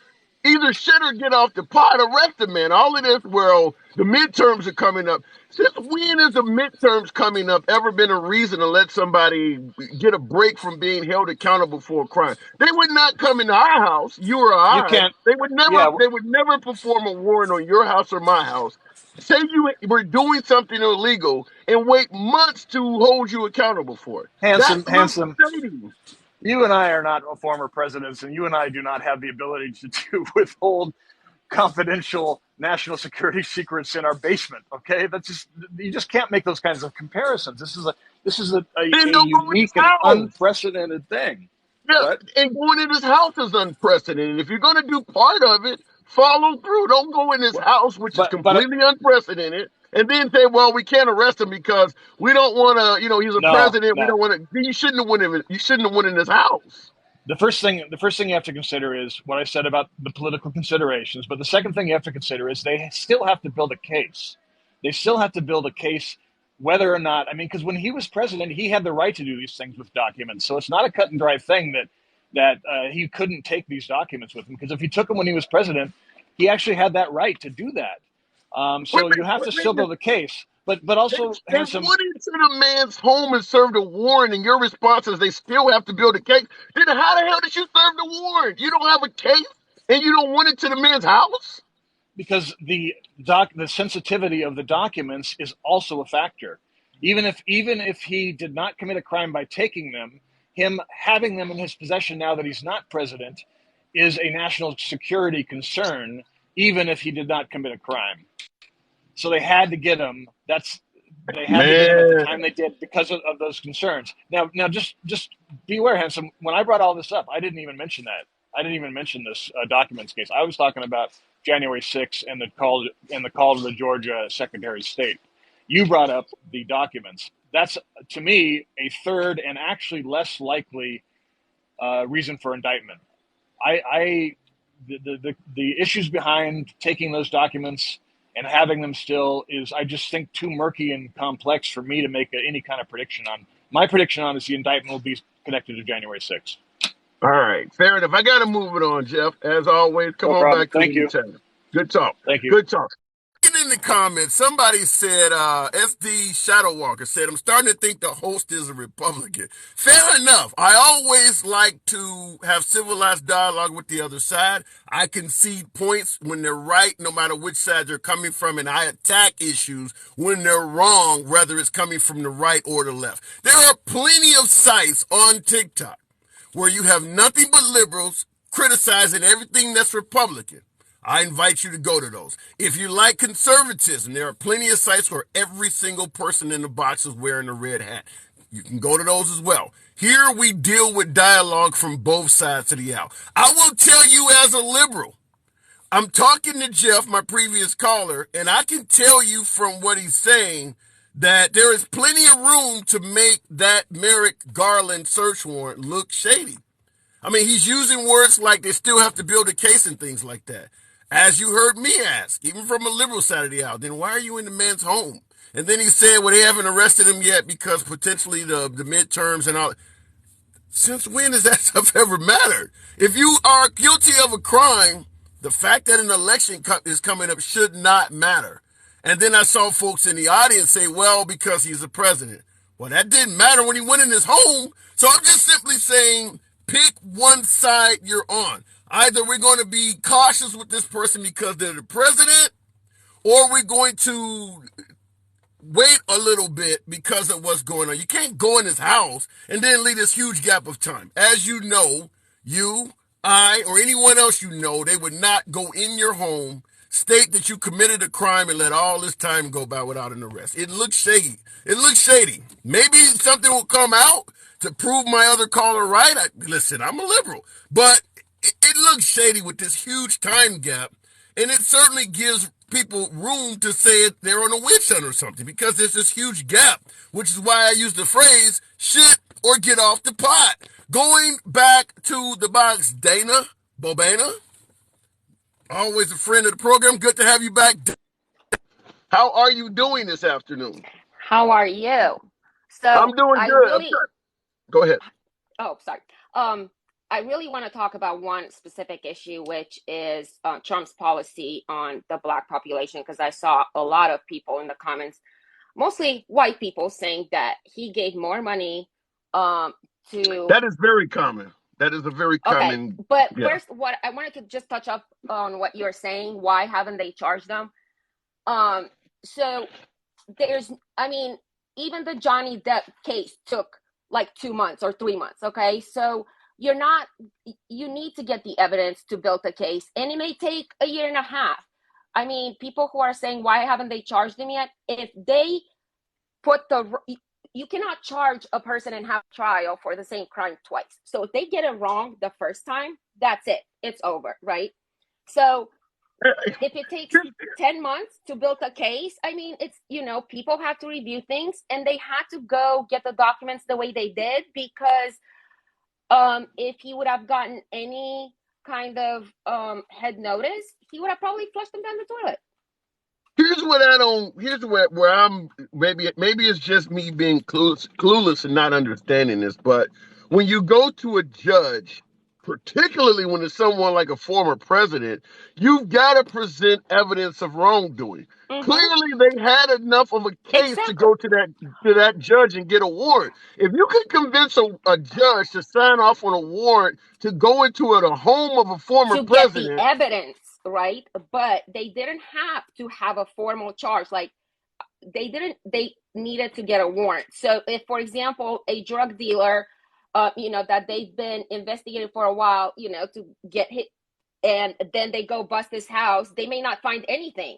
S1: Either shit or get off the pot. Arrest the man. All of this, well, the midterms are coming up. Since when has the midterms coming up ever been a reason to let somebody get a break from being held accountable for a crime? They would not come into our house, you or
S6: You
S1: I.
S6: can't.
S1: They would never.
S6: Yeah,
S1: They would never perform a warrant on your house or my house. Say you were doing something illegal and wait months to hold you accountable for it. That looks
S6: handsome.
S1: shady.
S6: You and I are not former presidents, and you and I do not have the ability to withhold confidential national security secrets in our basement. Okay, that's just, you just can't make those kinds of comparisons. This is a
S1: Then don't go in his
S6: unique and
S1: house.
S6: unprecedented thing.
S1: Yeah,
S6: What?
S1: and going in his house is unprecedented. If you're going to do part of it, follow through. Don't go in his house, which is
S6: But
S1: completely unprecedented, and then say, "Well, we can't arrest him because we don't want to." You know, he's a
S6: no,
S1: president. We
S6: no.
S1: don't want to. You shouldn't have went in. You shouldn't have went in his house.
S6: The first thing you have to consider is what I said about the political considerations. But the second thing you have to consider is they still have to build a case. They still have to build a case whether or not, I mean, because when he was president, he had the right to do these things with documents. So it's not a cut and dry thing that he couldn't take these documents with him. Because if he took them when he was president, he actually had that right to do that. So you have to still build a case. But also,
S1: They
S6: handsome.
S1: went into the man's home and served a warrant, and your response is they still have to build a case. Then how the hell did you serve the warrant? You don't have a case, and you don't want it to the man's house.
S6: Because the sensitivity of the documents is also a factor. Even if he did not commit a crime by taking them, him having them in his possession now that he's not president is a national security concern, even if he did not commit a crime. So they had to get him. They had to get him at the time they did because of those concerns. Now, just be aware, handsome. When I brought all this up, I didn't even mention that. I didn't even mention this documents case. I was talking about January 6th and the call to the Georgia Secretary of State. You brought up the documents. That's, to me, a third and actually less likely reason for indictment. The issues behind taking those documents and having them still is, I just think, too murky and complex for me to make any kind of prediction on. My prediction on is the indictment will be connected to January 6th.
S1: All right, fair enough. I got to move it on, Jeff. As always, come
S6: No
S1: on
S6: problem.
S1: back to
S6: Thank
S1: the
S6: you.
S1: channel. Good talk.
S6: Thank you.
S1: Good talk. In the comments, somebody said, SD Shadow Walker said, I'm starting to think the host is a Republican. Fair enough. I always like to have civilized dialogue with the other side. I concede points when they're right, no matter which side they're coming from, and I attack issues when they're wrong, whether it's coming from the right or the left. There are plenty of sites on TikTok where you have nothing but liberals criticizing everything that's Republican. I invite you to go to those. If you like conservatism, there are plenty of sites where every single person in the box is wearing a red hat. You can go to those as well. Here we deal with dialogue from both sides of the aisle. I will tell you as a liberal, I'm talking to Jeff, my previous caller, and I can tell you from what he's saying that there is plenty of room to make that Merrick Garland search warrant look shady. I mean, he's using words like they still have to build a case and things like that. As you heard me ask, even from a liberal side of the aisle, then why are you in the man's home? And then he said, well, they haven't arrested him yet because potentially the midterms and all. Since when has that stuff ever mattered? If you are guilty of a crime, the fact that an election is coming up should not matter. And then I saw folks in the audience say, well, because he's the president. Well, that didn't matter when he went in his home. So I'm just simply saying, pick one side you're on. Either we're going to be cautious with this person because they're the president, or we're going to wait a little bit because of what's going on. You can't go in his house and then leave this huge gap of time. As you know, you, I, or anyone else you know, they would not go in your home, state that you committed a crime, and let all this time go by without an arrest. It looks shady. It looks shady. Maybe something will come out to prove my other caller right. Listen, I'm a liberal, but it looks shady with this huge time gap, and it certainly gives people room to say they're on a witch hunt or something because there's this huge gap, which is why I use the phrase shit or get off the pot. Going back to the box, Dana Bobana, always a friend of the program. Good to have you back. How are you doing this afternoon?
S7: How are you? So
S1: I'm doing good.
S7: Really,
S1: Go ahead.
S7: oh, sorry. I really want to talk about one specific issue, which is Trump's policy on the Black population, because I saw a lot of people in the comments, mostly white people, saying that he gave more money to.
S1: That is very common. That is a very
S7: Okay,
S1: common.
S7: but
S1: Yeah.
S7: first, what I wanted to just touch up on what you're saying. Why haven't they charged them? So there's, I mean, even the Johnny Depp case took like 2 months or 3 months. Okay, so you're not, you need to get the evidence to build a case, and it may take a year and a half. I mean, people who are saying, why haven't they charged him yet? If they put the, you cannot charge a person and have trial for the same crime twice. So if they get it wrong the first time, that's it. It's over, right? So if it takes 10 months to build a case, I mean, it's, people have to review things, and they had to go get the documents the way they did, because if he would have gotten any kind of head notice, he would have probably flushed them down the toilet.
S1: Here's what I don't. Here's where I'm. Maybe it's just me being clueless and not understanding this. But when you go to a judge, particularly when it's someone like a former president, you've got to present evidence of wrongdoing. Clearly, they had enough of a case to go to that judge and get a warrant. If you can convince a judge to sign off on a warrant to go into a home of a former president,
S7: get the evidence, right? But they didn't have to have a formal charge. Like, they needed to get a warrant. So if, for example, a drug dealer, that they've been investigating for a while, to get hit, and then they go bust his house, they may not find anything,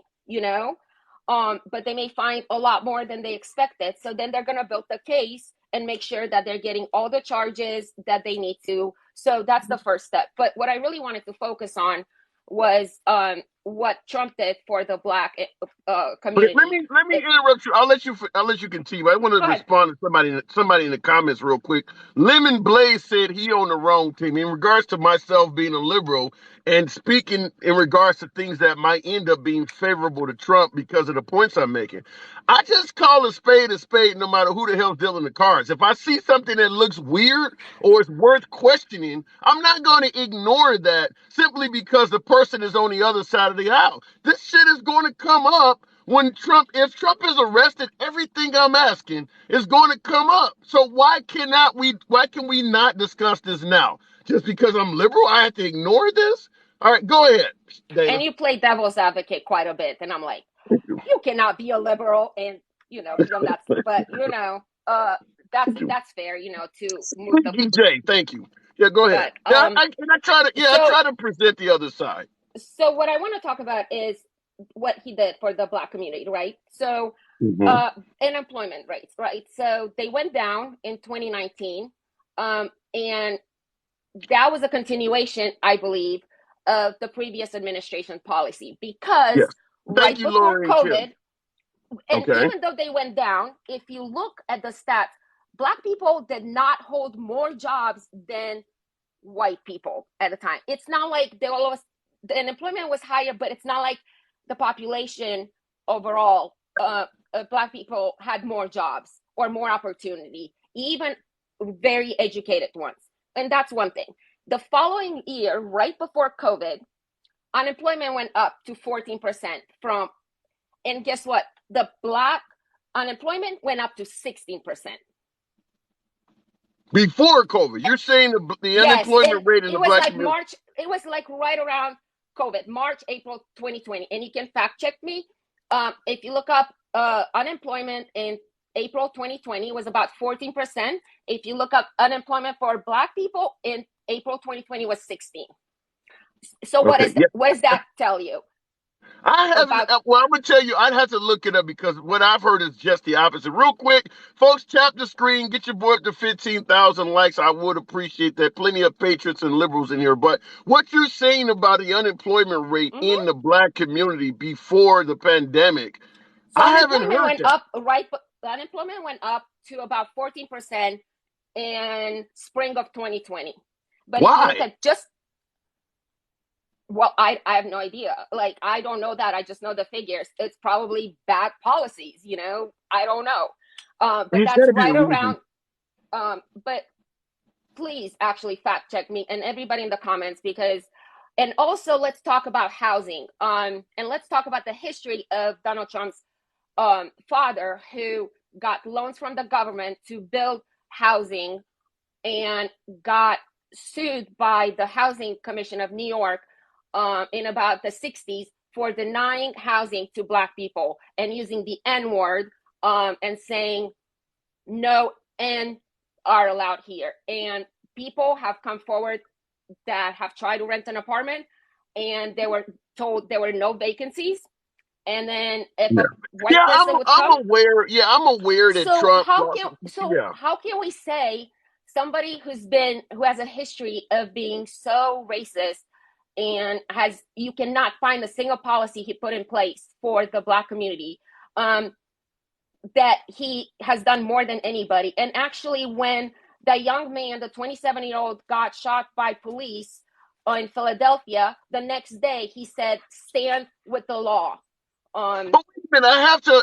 S7: but they may find a lot more than they expected. So then they're going to build the case and make sure that they're getting all the charges that they need to. So that's the first step. But what I really wanted to focus on was what Trump did for the Black community.
S1: Let me interrupt you. I'll let you continue. I want to respond to somebody in the comments real quick. Lemon Blaze said he on the wrong team in regards to myself being a liberal and speaking in regards to things that might end up being favorable to Trump because of the points I'm making. I just call a spade no matter who the hell's dealing the cards. If I see something that looks weird or is worth questioning, I'm not going to ignore that simply because the person is on the other side of the aisle. This shit is going to come up when if Trump is arrested. Everything I'm asking is going to come up. So why can we not discuss this now? Just because I'm liberal, I have to ignore this? All right, go ahead, Dana.
S7: And you play devil's advocate quite a bit, and I'm like, you cannot be a liberal and be on that, but that's fair, to move the
S1: DJ, thank you. Yeah, go ahead.
S7: But,
S1: I try to present the other side.
S7: So what I want to talk about is what he did for the Black community, right? So unemployment rates, right? So they went down in 2019, and that was a continuation, I believe, of the previous administration policy, because right before COVID, and even though they went down, if you look at the stats, Black people did not hold more jobs than white people at the time. It's not like the unemployment was higher, but it's not like the population overall, Black people had more jobs or more opportunity, even very educated ones. And that's one thing. The following year, right before COVID, unemployment went up to 14% and guess what? The Black unemployment went up to 16%.
S1: Before COVID, you're saying the unemployment rate in the Black community.
S7: March, it was like right around COVID, March, April 2020. And you can fact check me. If you look up unemployment in April 2020, was about 14%. If you look up unemployment for Black people in April 2020 was 16. So what does that tell you?
S1: I haven't. Well, I'm gonna tell you, I'd have to look it up because what I've heard is just the opposite. Real quick, folks, tap the screen, get your boy up to 15,000 likes. I would appreciate that. Plenty of patriots and liberals in here. But what you're saying about the unemployment rate in the Black community before the pandemic,
S7: so
S1: I haven't heard
S7: went
S1: that.
S7: up, right? But the unemployment went up to about 14% in spring of 2020. But
S1: why?
S7: If you look at well, I have no idea. Like, I don't know that. I just know the figures. It's probably bad policies, I don't know. But that's right around. But please actually fact check me and everybody in the comments, because, and also let's talk about housing. And let's talk about the history of Donald Trump's father, who got loans from the government to build housing and got sued by the Housing Commission of New York in about the 60s for denying housing to Black people and using the N word and saying no N are allowed here. And people have come forward that have tried to rent an apartment, and they were told there were no vacancies. And then if a white person would come,
S1: I'm aware. Yeah, I'm aware that Trump.
S7: How can we say somebody who has a history of being so racist and you cannot find a single policy he put in place for the Black community, that he has done more than anybody? And actually, when that young man, the 27-year-old, got shot by police in Philadelphia, the next day he said, "Stand with the law."
S1: But wait a minute,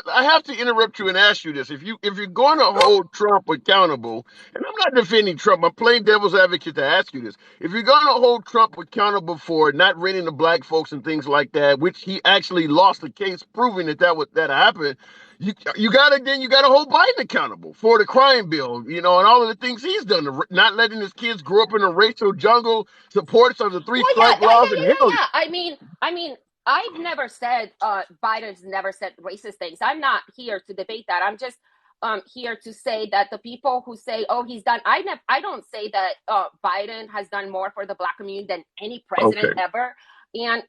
S1: I have to interrupt you and ask you this. If you're going to hold Trump accountable, and I'm not defending Trump, I'm playing devil's advocate to ask you this. If you're going to hold Trump accountable for not renting to Black folks and things like that, which he actually lost the case proving that happened, you gotta hold Biden accountable for the crime bill, and all of the things he's done, not letting his kids grow up in a racial jungle, supports of the three strike laws, and hell.
S7: I mean, I've never said Biden's never said racist things. I'm not here to debate that. I'm just here to say that the people who say, "Oh, he's done," I don't say that Biden has done more for the Black community than any president ever. And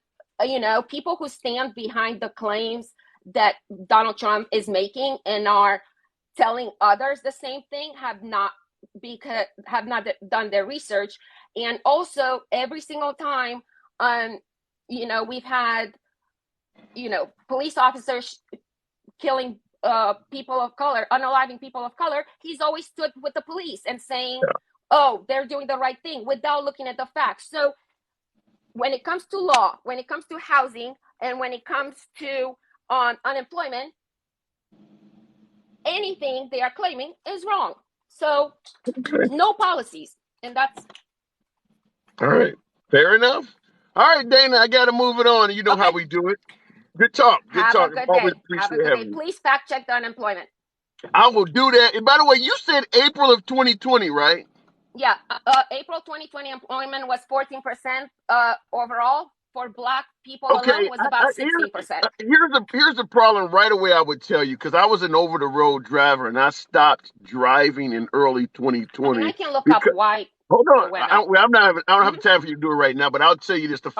S7: people who stand behind the claims that Donald Trump is making and are telling others the same thing have not done their research. And also, every single time we've had police officers killing people of color, unaliving people of color, he's always stood with the police and saying, "Oh, they're doing the right thing," without looking at the facts. So when it comes to law, when it comes to housing, and when it comes to unemployment, anything they are claiming is wrong. So no policies, and that's
S1: all right. Fair enough. All right, Dana, I got to move it on. You know how we do it. Good talk.
S7: Have a good day. Please fact check the unemployment.
S1: I will do that. And by the way, you said April of 2020, right?
S7: Yeah, April 2020 employment was 14% overall. For Black people alone was about 16%.
S1: Here's the problem right away. I would tell you, because I was an over the road driver and I stopped driving in early 2020.
S7: I can look up why.
S1: Hold on, I don't have time for you to do it right now, but I'll tell you this: the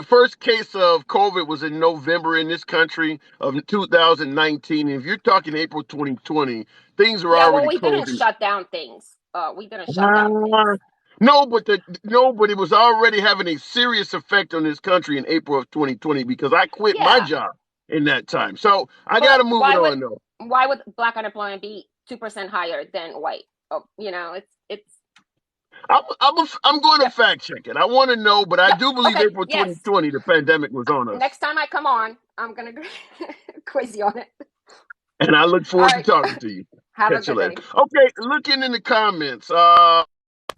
S1: first case of COVID was in November in this country of 2019. And if you're talking April 2020, things were already
S7: we
S1: closing.
S7: didn't shut down things. We didn't shut down things.
S1: No, but it was already having a serious effect on this country in April of 2020 because I quit my job in that time. So I got to move it on, though.
S7: Why would Black unemployment be 2% higher than white? Oh, it's.
S1: I'm going to fact check it. I want to know, but I do believe April 2020, the pandemic was on us.
S7: Next time I come on, I'm going to quiz you on it.
S1: And I look forward to talking to you.
S7: Have a good day.
S1: Okay, looking in the comments.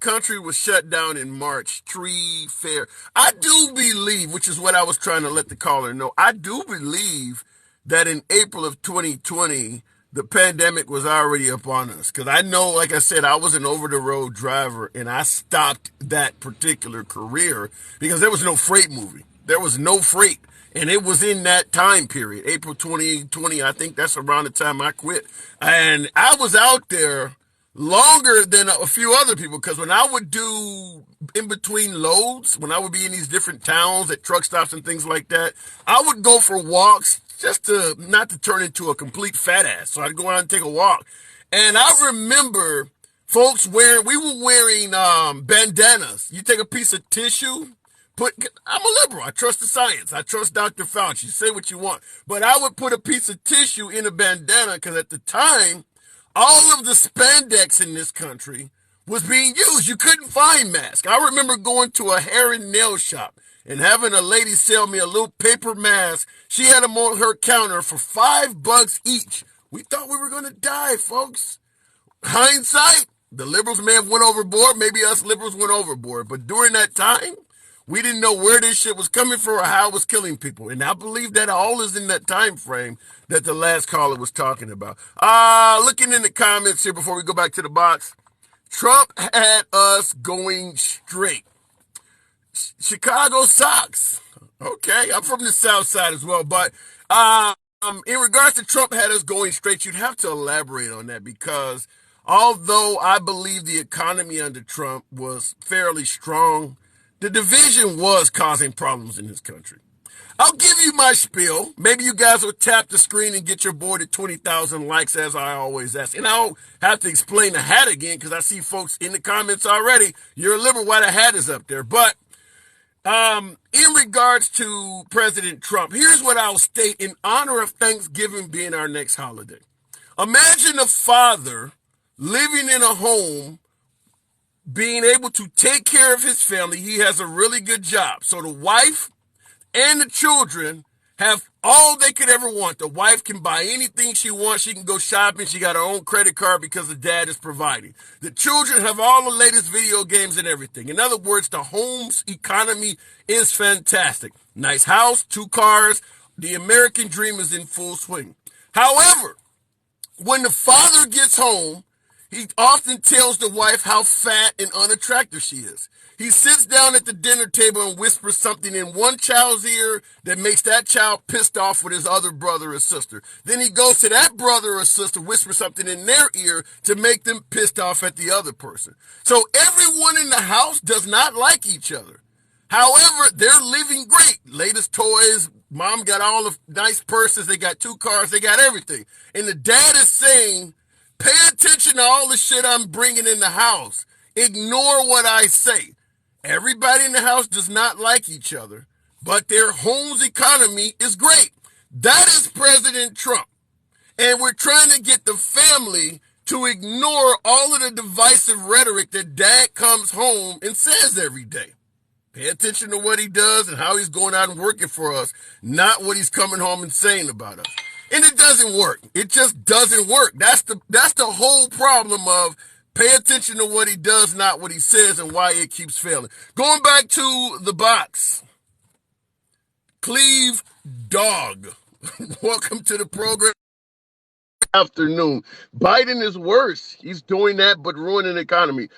S1: Country was shut down in March. Tree fair. I do believe, which is what I was trying to let the caller know, I do believe that in April of 2020, the pandemic was already upon us. Because I know, like I said, I was an over-the-road driver, and I stopped that particular career because there was no freight moving. There was no freight. And it was in that time period, April 2020. I think that's around the time I quit. And I was out there longer than a few other people, because when I would do in between loads, when I would be in these different towns at truck stops and things like that, I would go for walks just to not to turn into a complete fat ass. So I'd go out and take a walk. And I remember folks we were wearing bandanas. You take a piece of tissue, I'm a liberal. I trust the science. I trust Dr. Fauci. Say what you want. But I would put a piece of tissue in a bandana because at the time, all of the spandex in this country was being used. You couldn't find masks. I remember going to a hair and nail shop and having a lady sell me a little paper mask. She had them on her counter for $5 each. We thought we were going to die, folks. Hindsight, The liberals may have went overboard. Maybe us liberals went overboard. But during that time, we didn't know where this shit was coming from or how it was killing people. And I believe that all is in that time frame that the last caller was talking about. Looking in the comments here before we go back to the box. Trump had us going straight. Chicago sucks. Okay, I'm from the South Side as well, but in regards to Trump had us going straight, you'd have to elaborate on that because although I believe the economy under Trump was fairly strong, the division was causing problems in this country. I'll give you my spiel. Maybe you guys will tap the screen and get your board at 20,000 likes, as I always ask. And I don't have to explain the hat again because I see folks in the comments already. You're a liberal, why the hat is up there. But in regards to President Trump, here's what I'll state in honor of Thanksgiving being our next holiday. Imagine a father living in a home, being able to take care of his family. He has a really good job. So the wife and the children have all they could ever want. The wife can buy anything she wants. She can go shopping. She got her own credit card because the dad is providing. The children have all the latest video games and everything. In other words, the home's economy is fantastic. Nice house, 2 cars. The American dream is in full swing. However, when the father gets home, he often tells the wife how fat and unattractive she is. He sits down at the dinner table and whispers something in one child's ear that makes that child pissed off with his other brother or sister. Then he goes to that brother or sister, whispers something in their ear to make them pissed off at the other person. So everyone in the house does not like each other. However, they're living great. Latest toys, mom got all the nice purses, they got 2 cars, they got everything. And the dad is saying, pay attention to all the shit I'm bringing in the house. Ignore what I say. Everybody in the house does not like each other, but their home's economy is great. That is President Trump. And we're trying to get the family to ignore all of the divisive rhetoric that dad comes home and says every day. Pay attention to what he does and how he's going out and working for us, not what he's coming home and saying about us. And it doesn't work. It just doesn't work. That's the whole problem of pay attention to what he does, not what he says, and why it keeps failing. Going back to the box. Cleve Dog. Welcome to the program. Afternoon. Biden is worse. He's doing that, but ruining the economy.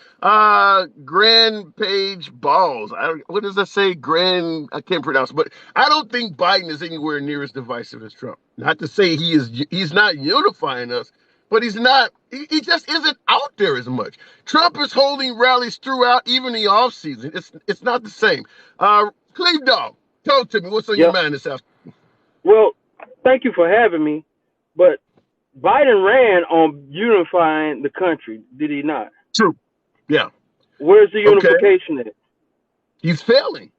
S1: Grand Page Balls. What does that say? I can't pronounce it, but I don't think Biden is anywhere near as divisive as Trump. Not to say he's not unifying us, but he's not, he just isn't out there as much. Trump is holding rallies throughout, even the off season. It's not the same. Cleve Dog, talk to me. What's on your mind this afternoon?
S8: Well, thank you for having me, but Biden ran on unifying the country, did he not?
S1: True. Yeah.
S8: Where's the unification at?
S1: He's failing.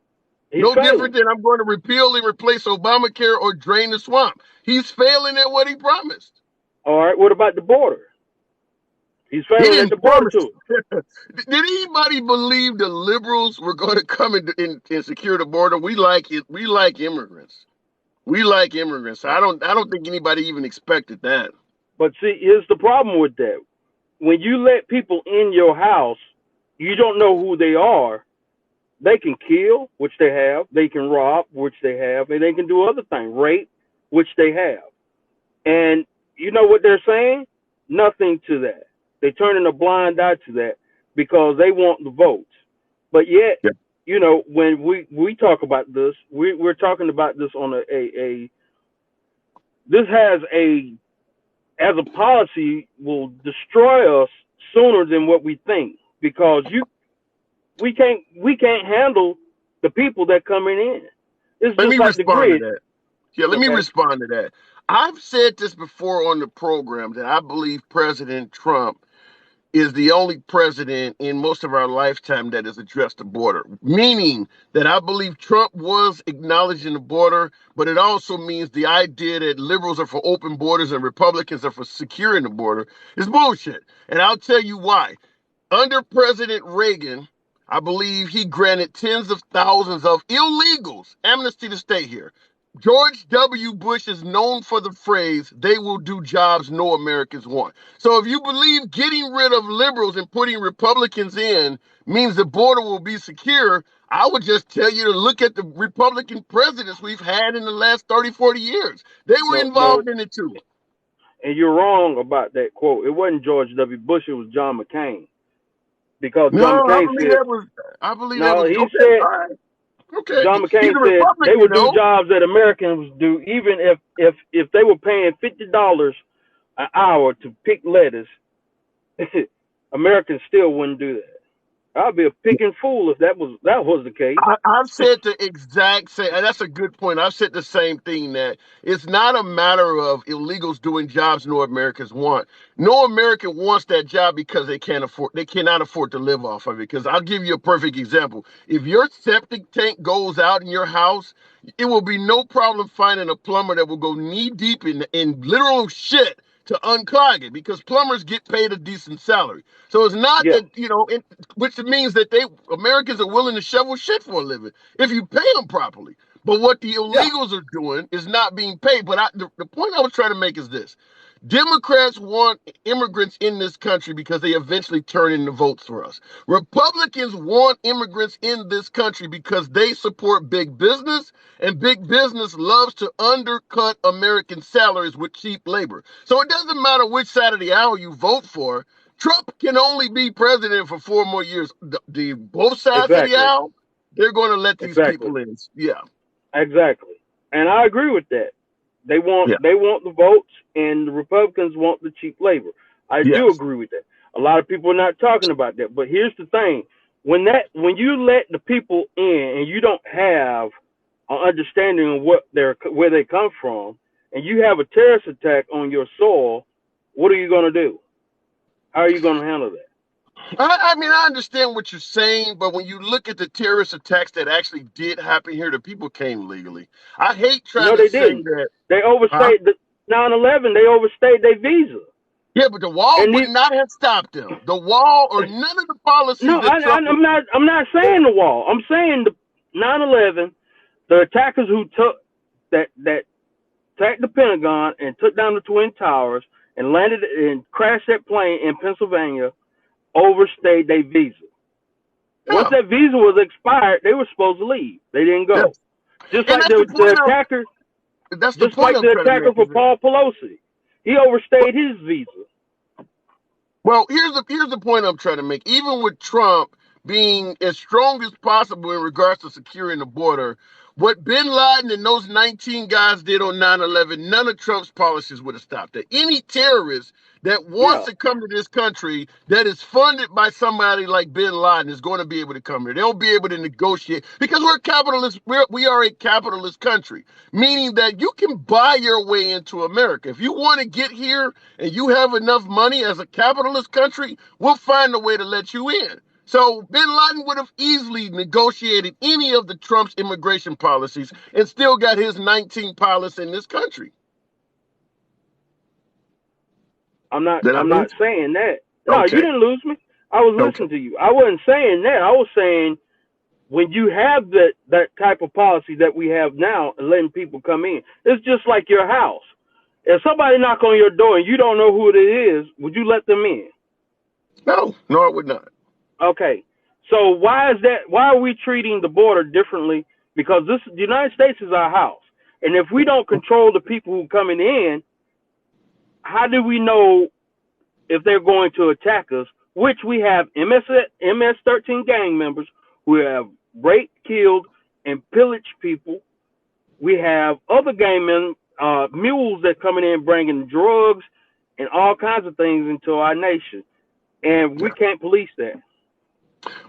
S1: No different than I'm going to repeal and replace Obamacare or drain the swamp. He's failing at what he promised.
S8: All right. What about the border? He's failing at the border too.
S1: Did anybody believe the liberals were going to come and secure the border? We like it. We like immigrants. We like immigrants. I don't think anybody even expected that.
S8: But see, here's the problem with that. When you let people in your house, you don't know who they are. They can kill, which they have. They can rob, which they have. And they can do other things, rape, which they have. And you know what they're saying? Nothing to that. They're turning a blind eye to that because they want the votes. But yet, you know, when we talk about this, we're talking about this on this has as a policy will destroy us sooner than what we think, because we can't handle the people that coming in. It's
S1: let
S8: just
S1: me
S8: like
S1: respond
S8: the grid.
S1: to that. Yeah, let me respond to that. I've said this before on the program that I believe President Trump is the only president in most of our lifetime that has addressed the border, meaning that I believe Trump was acknowledging the border, but it also means the idea that liberals are for open borders and Republicans are for securing the border is bullshit. And I'll tell you why. Under President Reagan, I believe he granted tens of thousands of illegals amnesty to stay here. George W. Bush is known for the phrase, they will do jobs no Americans want. So if you believe getting rid of liberals and putting Republicans in means the border will be secure, I would just tell you to look at the Republican presidents we've had in the last 30, 40 years. They were
S8: No,
S1: involved in it too.
S8: and you're wrong about that quote. It wasn't George W. Bush. It was John McCain, because
S1: No,
S8: John McCain said,
S1: I believe that
S8: no,
S1: was,
S8: he
S1: okay,
S8: said,
S1: all right. Okay.
S8: John
S1: He's
S8: McCain
S1: a
S8: said they
S1: Republican,
S8: would do
S1: though.
S8: jobs that Americans do, even if they were paying $50 an hour to pick lettuce. Americans still wouldn't do that. I'd be a picking fool if that was the case.
S1: I've said the exact same, and that's a good point. I've said the same thing, that it's not a matter of illegals doing jobs no Americans want. No American wants that job because they cannot afford to live off of it. Because I'll give you a perfect example. If your septic tank goes out in your house, it will be no problem finding a plumber that will go knee deep in literal shit to unclog it, because plumbers get paid a decent salary. So it's not
S8: Yeah,
S1: that, which means that Americans are willing to shovel shit for a living if you pay them properly. But what the
S8: yeah,
S1: illegals are doing is not being paid. But the point I was trying to make is this: Democrats want immigrants in this country because they eventually turn into votes for us. Republicans want immigrants in this country because they support big business, and big business loves to undercut American salaries with cheap labor. So it doesn't matter which side of the aisle you vote for. Trump can only be president for 4 more years. The both sides of the
S8: exactly,
S1: aisle, they're going to let these
S8: exactly,
S1: people in. Yeah,
S8: exactly. And I agree with that. They want
S1: yeah,
S8: they want the votes, and the Republicans want the cheap labor. I do
S1: yes.
S8: agree with that. A lot of people are not talking about that. But here's the thing: when you let the people in, and you don't have an understanding of where they come from, and you have a terrorist attack on your soil, what are you going to do? How are you going to handle that?
S1: I mean, I understand what you're saying, but when you look at the terrorist attacks that actually did happen here, the people came legally. I hate trying
S8: No,
S1: to
S8: they
S1: say
S8: didn't.
S1: that,
S8: They
S1: huh?
S8: overstayed the 9/11. They overstayed their visa,
S1: Yeah, but the wall
S8: and
S1: would not have stopped them. The wall or none of the policies
S8: no,
S1: that Trump was.
S8: I'm not saying the wall. I'm saying the 9/11. The attackers who took that attacked the Pentagon and took down the Twin Towers and landed and crashed that plane in Pennsylvania overstayed their visa. Once
S1: Yeah,
S8: that visa was expired, they were supposed to leave. They didn't go.
S1: yes,
S8: Just
S1: and
S8: like
S1: that's the
S8: the
S1: point.
S8: attacker,
S1: That's the
S8: just
S1: point
S8: like
S1: I'm
S8: the
S1: trying to
S8: attacker
S1: make.
S8: for Paul Pelosi, he overstayed his visa.
S1: Well, here's the point I'm trying to make. Even with Trump being as strong as possible in regards to securing the border, what Bin Laden and those 19 guys did on 9/11, none of Trump's policies would have stopped it. Any terrorist that wants
S8: Yeah,
S1: to come to this country that is funded by somebody like Bin Laden is going to be able to come here. They'll be able to negotiate because we're capitalist. We are a capitalist country, meaning that you can buy your way into America. If you want to get here and you have enough money as a capitalist country, we'll find a way to let you in. So Bin Laden would have easily negotiated any of the Trump's immigration policies and still got his 19 pilots in this country. Did I
S8: I'm not
S1: lose?
S8: saying that. No, you
S1: Okay.
S8: didn't lose me. I was
S1: Okay.
S8: listening to you. I wasn't saying that. I was saying when you have that type of policy that we have now, letting people come in, it's just like your house. If somebody knock on your door and you don't know who it is, would you let them in?
S1: No, I would not.
S8: Okay. So why is that? Why are we treating the border differently? Because the United States is our house, and if we don't control the people who are coming in, how do we know if they're going to attack us? Which we have MS-13 gang members who have raped, killed, and pillaged people. We have other gang men, mules that coming in bringing drugs and all kinds of things into our nation, and we
S1: Yeah.
S8: can't police that.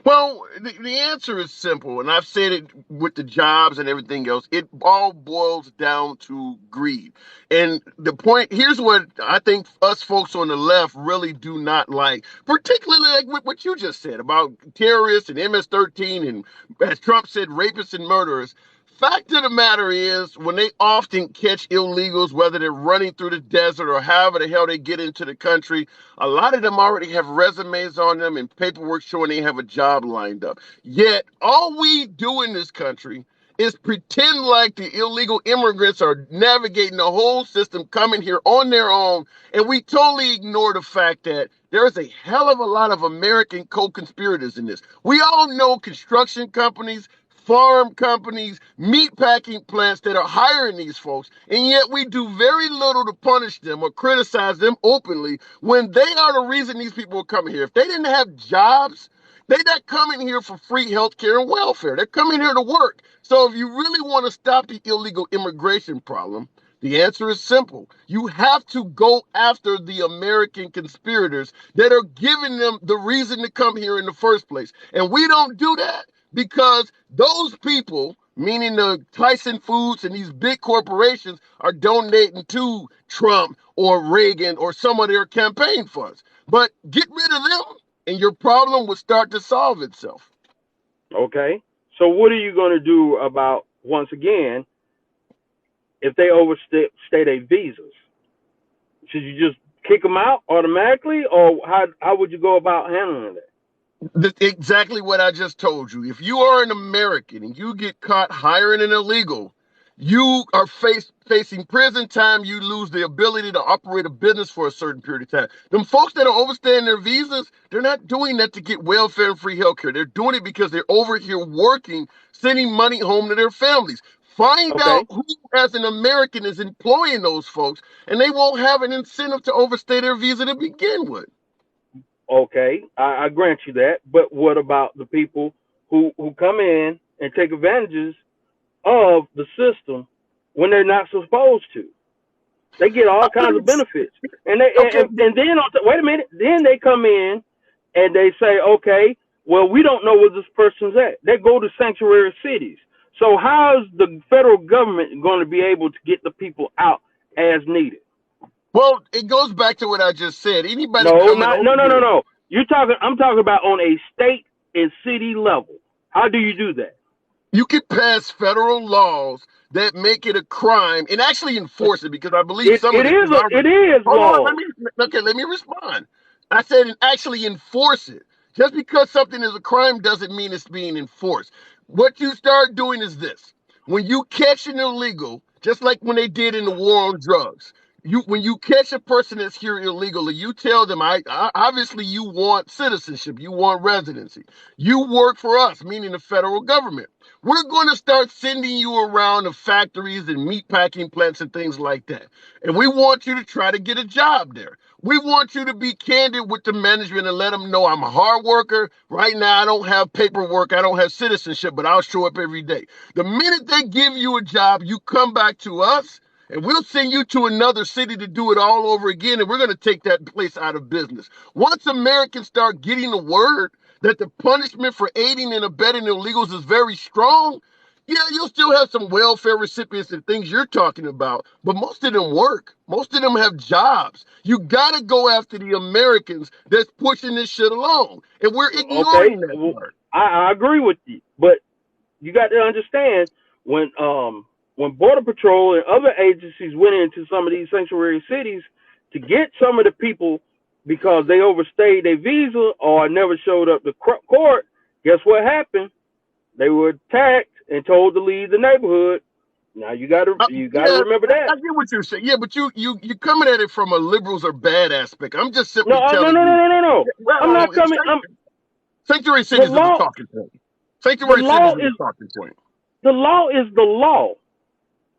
S1: Well, the answer is simple, and I've said it with the jobs and everything else. It all boils down to greed. And the point here's what I think us folks on the left really do not like, particularly like what you just said about terrorists and MS-13 and, as Trump said, rapists and murderers. Fact of the matter is, when they often catch illegals, whether they're running through the desert or however the hell they get into the country, a lot of them already have resumes on them and paperwork showing they have a job lined up. Yet, all we do in this country is pretend like the illegal immigrants are navigating the whole system, coming here on their own, and we totally ignore the fact that there's a hell of a lot of American co-conspirators in this. We all know construction companies, farm companies, meat packing plants that are hiring these folks, and yet we do very little to punish them or criticize them openly when they are the reason these people are coming here. If they didn't have jobs, they're not coming here for free health care and welfare. They're coming here to work. So if you really want to stop the illegal immigration problem, the answer is simple. You have to go after the American conspirators that are giving them the reason to come here in the first place. And we don't do that because those people, meaning the Tyson Foods and these big corporations, are donating to Trump or Reagan or some of their campaign funds. But get rid of them and your problem would start to solve itself.
S8: Okay. So what are you going to do about, once again, if they overstay their visas? Should you just kick them out automatically, or how would you go about handling that?
S1: That's exactly what I just told you. If you are an American and you get caught hiring an illegal, you are facing prison time. You lose the ability to operate a business for a certain period of time. Them folks that are overstaying their visas, they're not doing that to get welfare and free health care. They're doing it because they're over here working, sending money home to their families. Find out who, as an American, is employing those folks, and they won't have an incentive to overstay their visa to begin with.
S8: Okay, I grant you that. But what about the people who come in and take advantages of the system when they're not supposed to? They get all kinds of benefits, and then wait a minute. Then they come in and they say, okay, well, we don't know where this person's at. They go to sanctuary cities. So how is the federal government going to be able to get the people out as needed?
S1: Well, it goes back to what I just said. Anybody
S8: No. I'm talking about on a state and city level. How do you do that?
S1: You could pass federal laws that make it a crime and actually enforce it, because I believe
S8: it is
S1: law.
S8: law.
S1: Let me respond. I said actually enforce it. Just because something is a crime doesn't mean it's being enforced. What you start doing is this. When you catch an illegal, just like when they did in the war on drugs, when you catch a person that's here illegally, you tell them, obviously you want citizenship, you want residency. You work for us, meaning the federal government. We're going to start sending you around to factories and meat packing plants and things like that. And we want you to try to get a job there. We want you to be candid with the management and let them know I'm a hard worker. Right now, I don't have paperwork. I don't have citizenship, but I'll show up every day. The minute they give you a job, you come back to us and we'll send you to another city to do it all over again. And we're going to take that place out of business. Once Americans start getting the word that the punishment for aiding and abetting illegals is very strong, yeah, you'll still have some welfare recipients and things you're talking about, but most of them work. Most of them have jobs. You got to go after the Americans that's pushing this shit along, and we're ignoring that part.
S8: I agree with you, but you got to understand when Border Patrol and other agencies went into some of these sanctuary cities to get some of the people because they overstayed their visa or never showed up to court, guess what happened? They were attacked and told to leave the neighborhood. Now you got to remember that.
S1: I get what you're saying. Yeah, but you coming at it from a liberals are bad aspect. I'm just simply telling you.
S8: No. I'm not coming.
S1: Sanctuary cities is a talking point. Sanctuary cities is a talking point.
S8: The law is the law,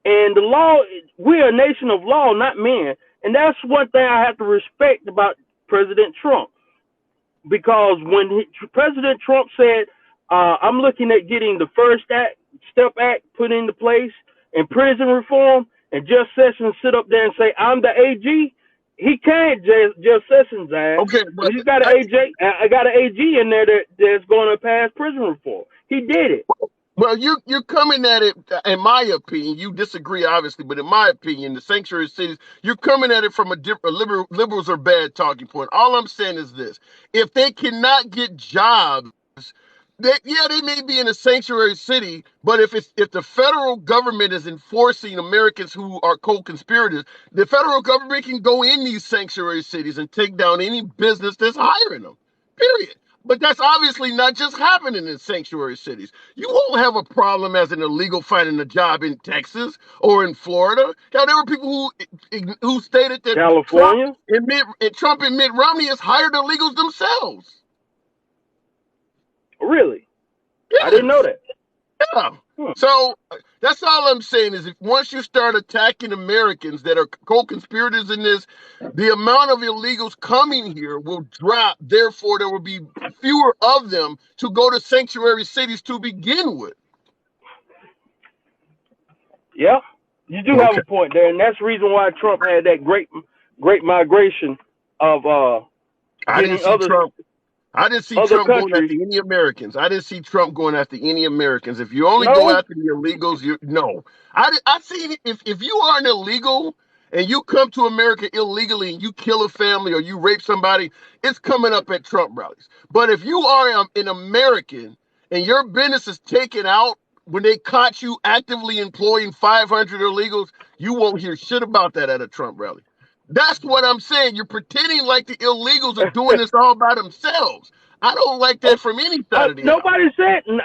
S8: and the law. We're a nation of law, not men, and that's one thing I have to respect about President Trump, because when President Trump said, I'm looking at getting the First Step Act put into place and prison reform, and Jeff Sessions sit up there and say, I'm the AG, he can't, Jeff Sessions ass.
S1: Okay, but
S8: he's got I got an AG in there that's going to pass prison reform. He did it.
S1: Well, you're coming at it, in my opinion, you disagree, obviously, but in my opinion, the sanctuary cities, you're coming at it from a different, liberals are bad talking point. All I'm saying is this. If they cannot get jobs, they may be in a sanctuary city, but if the federal government is enforcing Americans who are co-conspirators, the federal government can go in these sanctuary cities and take down any business that's hiring them, period. But that's obviously not just happening in sanctuary cities. You won't have a problem as an illegal finding a job in Texas or in Florida. Now, there were people who stated that
S8: California?
S1: Trump and Mitt Romney has hired illegals themselves.
S8: Really?
S1: Yes.
S8: I didn't know that.
S1: Yeah. So that's all I'm saying is if once you start attacking Americans that are co-conspirators in this, the amount of illegals coming here will drop. Therefore, there will be fewer of them to go to sanctuary cities to begin with.
S8: Yeah, you do have a point there, and that's the reason why Trump had that great migration of getting
S1: I didn't see Trump going after any Americans. I didn't see Trump going after any Americans. If you only go after the illegals, I see if you are an illegal and you come to America illegally and you kill a family or you rape somebody, it's coming up at Trump rallies. But if you are an American and your business is taken out when they caught you actively employing 500 illegals, you won't hear shit about that at a Trump rally. That's what I'm saying. You're pretending like the illegals are doing this all by themselves. I don't like that from any side of the aisle.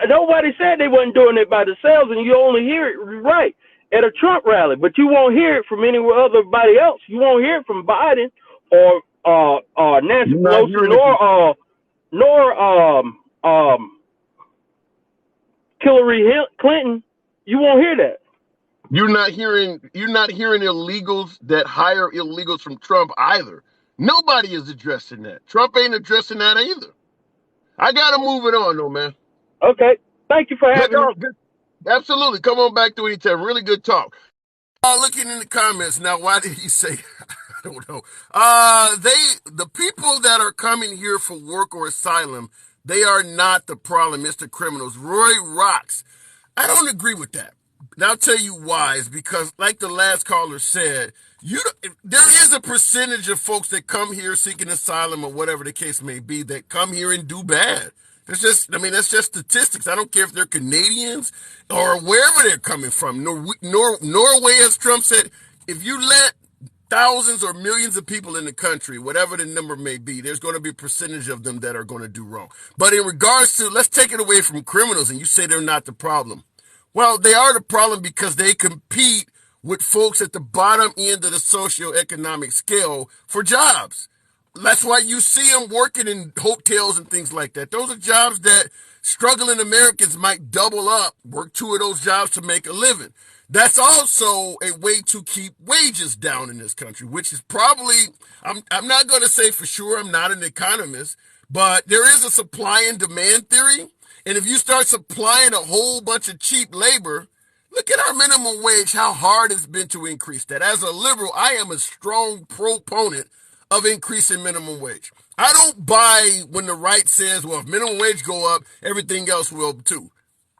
S8: Nobody said they wasn't doing it by themselves, and you only hear it right at a Trump rally, but you won't hear it from anybody else. You won't hear it from Biden or Nancy Pelosi nor Hillary Clinton. You won't hear that.
S1: You're not hearing illegals that hire illegals from Trump either. Nobody is addressing that. Trump ain't addressing that either. I gotta move it on though, man.
S8: Okay. Thank you for having me.
S1: Absolutely. Come on back to anytime. Really good talk. Looking in the comments now, why did he say I don't know. The people that are coming here for work or asylum, they are not the problem. It's the criminals. Roy Rocks. I don't agree with that. And I'll tell you why. It's because, like the last caller said, there is a percentage of folks that come here seeking asylum or whatever the case may be that come here and do bad. That's just statistics. I don't care if they're Canadians or wherever they're coming from. Norway, as Trump said, if you let thousands or millions of people in the country, whatever the number may be, there's going to be a percentage of them that are going to do wrong. But in regards to, let's take it away from criminals, and you say they're not the problem. Well, they are the problem because they compete with folks at the bottom end of the socioeconomic scale for jobs. That's why you see them working in hotels and things like that. Those are jobs that struggling Americans might double up, work 2 of those jobs to make a living. That's also a way to keep wages down in this country, which is probably, I'm not going to say for sure, I'm not an economist, but there is a supply and demand theory. And if you start supplying a whole bunch of cheap labor, look at our minimum wage, how hard it's been to increase that. As a liberal, I am a strong proponent of increasing minimum wage. I don't buy when the right says, well, if minimum wage go up, everything else will too.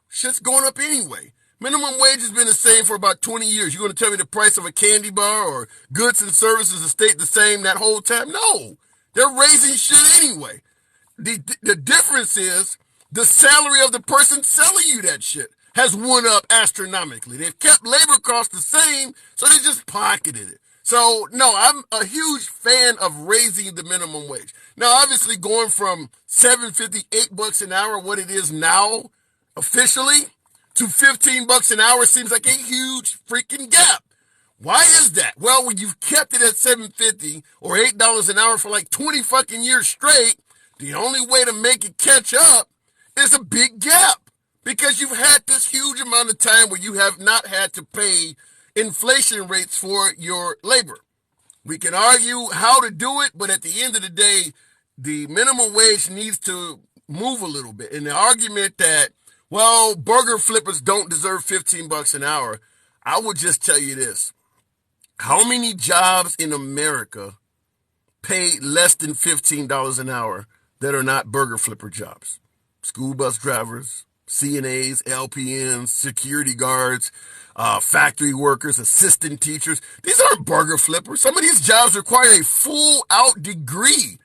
S1: Shit's going up anyway. Minimum wage has been the same for about 20 years. You're going to tell me the price of a candy bar or goods and services has stayed the same that whole time? No. They're raising shit anyway. The difference is the salary of the person selling you that shit has went up astronomically. They've kept labor costs the same, so they just pocketed it. So, no, I'm a huge fan of raising the minimum wage. Now, obviously, going from $7.50, $8 an hour, what it is now, officially, to $15 an hour seems like a huge freaking gap. Why is that? Well, when you've kept it at $7.50 or $8 an hour for like 20 fucking years straight, the only way to make it catch up is a big gap because you've had this huge amount of time where you have not had to pay inflation rates for your labor. We can argue how to do it, but at the end of the day, the minimum wage needs to move a little bit. And the argument that, well, burger flippers don't deserve $15 an hour, I would just tell you this. How many jobs in America pay less than $15 an hour that are not burger flipper jobs? School bus drivers, CNAs, LPNs, security guards, factory workers, assistant teachers. These aren't burger flippers. Some of these jobs require a full-out degree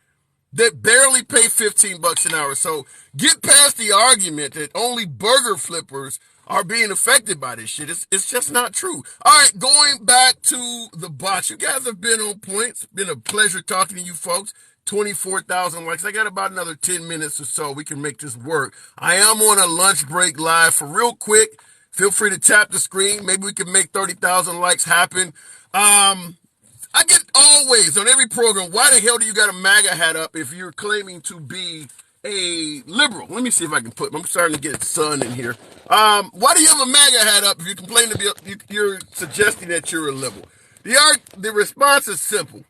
S1: that barely pay $15 an hour. So get past the argument that only burger flippers are being affected by this shit. It's just not true. All right, going back to the bots. You guys have been on point. It's been a pleasure talking to you folks. 24,000 likes. I got about another 10 minutes or so. We can make this work. I am on a lunch break live for real quick. Feel free to tap the screen. Maybe we can make 30,000 likes happen. I get always on every program, why the hell do you got a MAGA hat up if you're claiming to be a liberal? Let me see if I can I'm starting to get sun in here. Why do you have a MAGA hat up if you complain to be, you're suggesting that you're a liberal? The response is simple.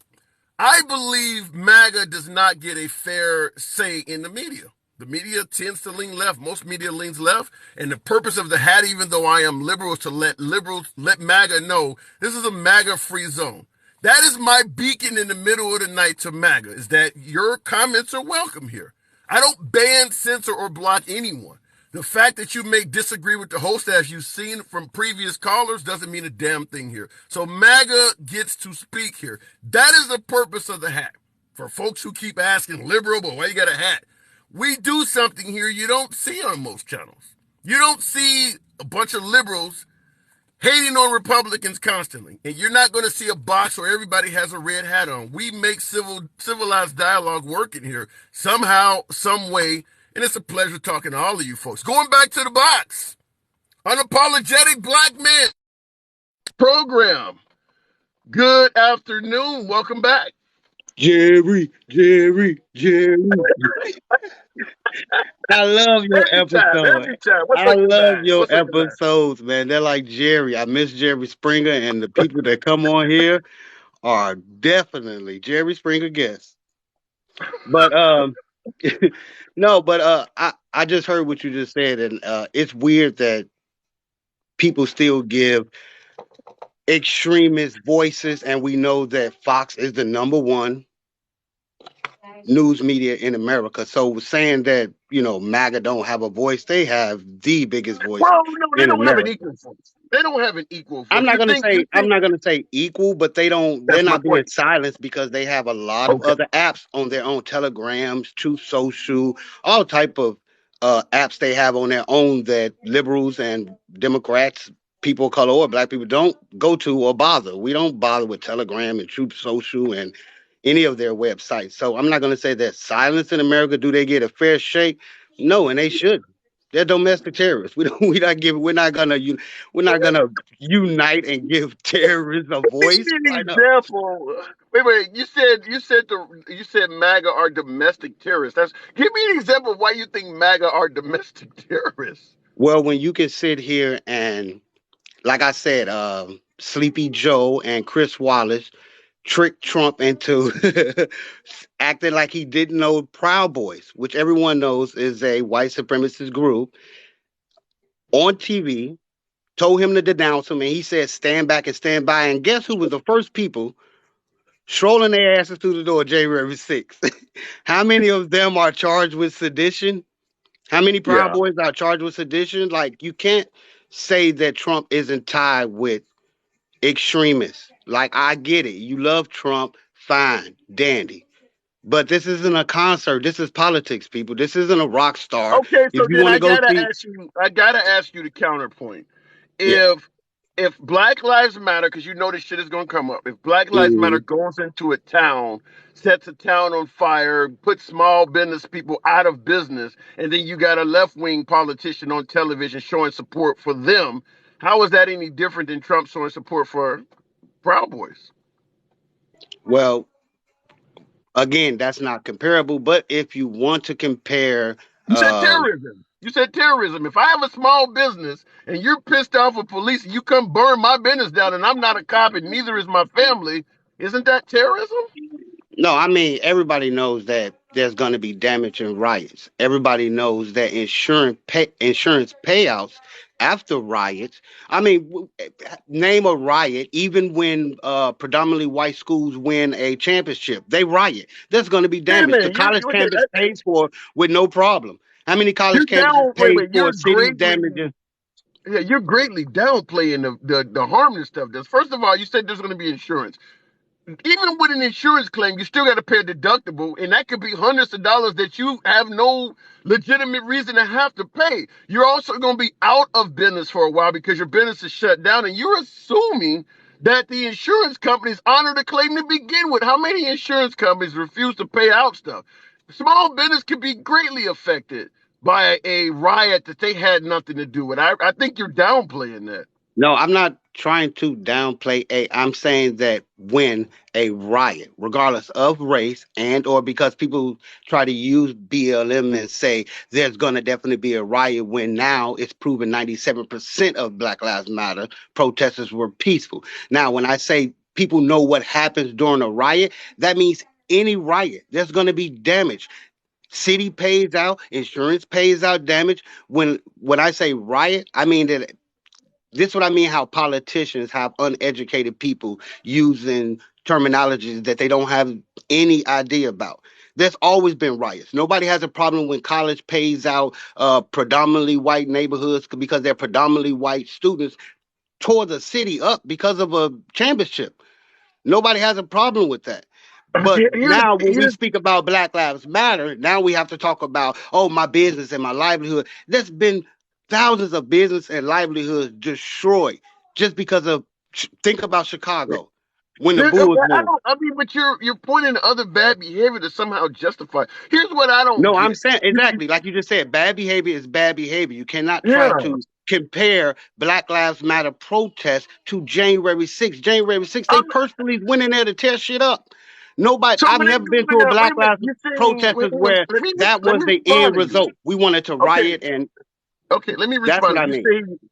S1: I believe MAGA does not get a fair say in the media. The media tends to lean left. Most media leans left. And the purpose of the hat, even though I am liberal, is to let MAGA know this is a MAGA-free zone. That is my beacon in the middle of the night to MAGA, is that your comments are welcome here. I don't ban, censor, or block anyone. The fact that you may disagree with the host, as you've seen from previous callers, doesn't mean a damn thing here. So MAGA gets to speak here. That is the purpose of the hat. For folks who keep asking, liberal, but why you got a hat? We do something here you don't see on most channels. You don't see a bunch of liberals hating on Republicans constantly. And you're not going to see a box where everybody has a red hat on. We make civilized dialogue working here somehow, some way. And it's a pleasure talking to all of you folks. Going back to the box. Unapologetic Black Man program. Good afternoon. Welcome back.
S9: Jerry. I love your episodes. I love your episodes, man. They're like Jerry. I miss Jerry Springer, and the people that come on here are definitely Jerry Springer guests. But no, but I just heard what you just said, and it's weird that people still give extremist voices, and we know that Fox is the number one news media in America. So saying that, MAGA don't have a voice, they have the biggest voice.
S1: Well, no, they don't
S9: America.
S1: have an equal voice. They don't have an equal voice.
S9: I'm not gonna say equal, but they're not being silenced because they have a lot of other apps on their own, Telegrams, Truth Social, all type of apps they have on their own that liberals and Democrats, people of color or Black people don't go to or bother. We don't bother with Telegram and Truth Social and any of their websites. So I'm not going to say that silence in America. Do they get a fair shake? No, and they should. They're domestic terrorists. We're not gonna unite and give terrorists a voice.
S1: Give me an example. Wait. You said MAGA are domestic terrorists. Give me an example of why you think MAGA are domestic terrorists.
S9: Well, when you can sit here and, like I said, Sleepy Joe and Chris Wallace tricked Trump into acting like he didn't know Proud Boys, which everyone knows is a white supremacist group, on TV, told him to denounce him, and he said, stand back and stand by. And guess who was the first people strolling their asses through the door January 6th? How many of them are charged with sedition? How many Proud Boys are charged with sedition? Like, you can't say that Trump isn't tied with extremists. Like, I get it. You love Trump, fine, dandy. But this isn't a concert. This is politics, people. This isn't a rock star.
S1: Okay, so then I gotta ask you the counterpoint. If Black Lives Matter, because you know this shit is gonna come up. If Black Lives Matter goes into a town, sets a town on fire, puts small business people out of business, and then you got a left-wing politician on television showing support for them, how is that any different than Trump showing support for Proud Boys?
S9: Well, again, that's not comparable. But if you want to compare,
S1: you said terrorism. You said terrorism. If I have a small business and you're pissed off with police and you come burn my business down and I'm not a cop and neither is my family, isn't that terrorism?
S9: No, I mean, everybody knows that there's going to be damage and riots. Everybody knows that insurance payouts after riots. I mean, name a riot. Even when predominantly white schools win a championship, they riot. There's going to be damage. The college campus pays for with no problem. How many college campuses pay for city damages?
S1: Yeah, you're greatly downplaying the harmless stuff. First of all, you said there's going to be insurance. Even with an insurance claim, you still got to pay a deductible, and that could be hundreds of dollars that you have no legitimate reason to have to pay. You're also going to be out of business for a while because your business is shut down, and you're assuming that the insurance companies honor the claim to begin with. How many insurance companies refuse to pay out stuff? Small business could be greatly affected by a riot that they had nothing to do with. I think you're downplaying that.
S9: No, I'm not trying to downplay a. I'm saying that when a riot, regardless of race and or because people try to use BLM and say there's going to definitely be a riot when now it's proven 97% of Black Lives Matter protesters were peaceful. Now, when I say people know what happens during a riot, that means any riot, there's going to be damage. City pays out, insurance pays out damage. When I say riot, I mean that this is what I mean how politicians have uneducated people using terminologies that they don't have any idea about. There's always been riots. Nobody has a problem when college pays out predominantly white neighborhoods because they're predominantly white students tore the city up because of a championship. Nobody has a problem with that. But now when we speak about Black Lives Matter, now we have to talk about, oh, my business and my livelihood. There's been thousands of business and livelihoods destroyed just because of, think about Chicago when the Bulls won.
S1: But you're pointing to other bad behavior to somehow justify. Here's what I don't
S9: No, I'm
S1: get.
S9: saying exactly like you just said, bad behavior is bad behavior. You cannot try
S1: Yeah.
S9: to compare Black Lives Matter protests to January 6th. January 6th, they personally went in there to tear shit up. Nobody,
S1: So
S9: I've
S1: when they
S9: never
S1: do
S9: been to a
S1: that, wait
S9: Black
S1: a minute.
S9: Lives
S1: You're saying,
S9: protesters where that
S1: let
S9: was
S1: me
S9: the
S1: respond
S9: end
S1: to you.
S9: result. We wanted to
S1: Okay.
S9: riot, and
S1: Okay, let me
S9: that's what
S1: respond.
S9: I mean.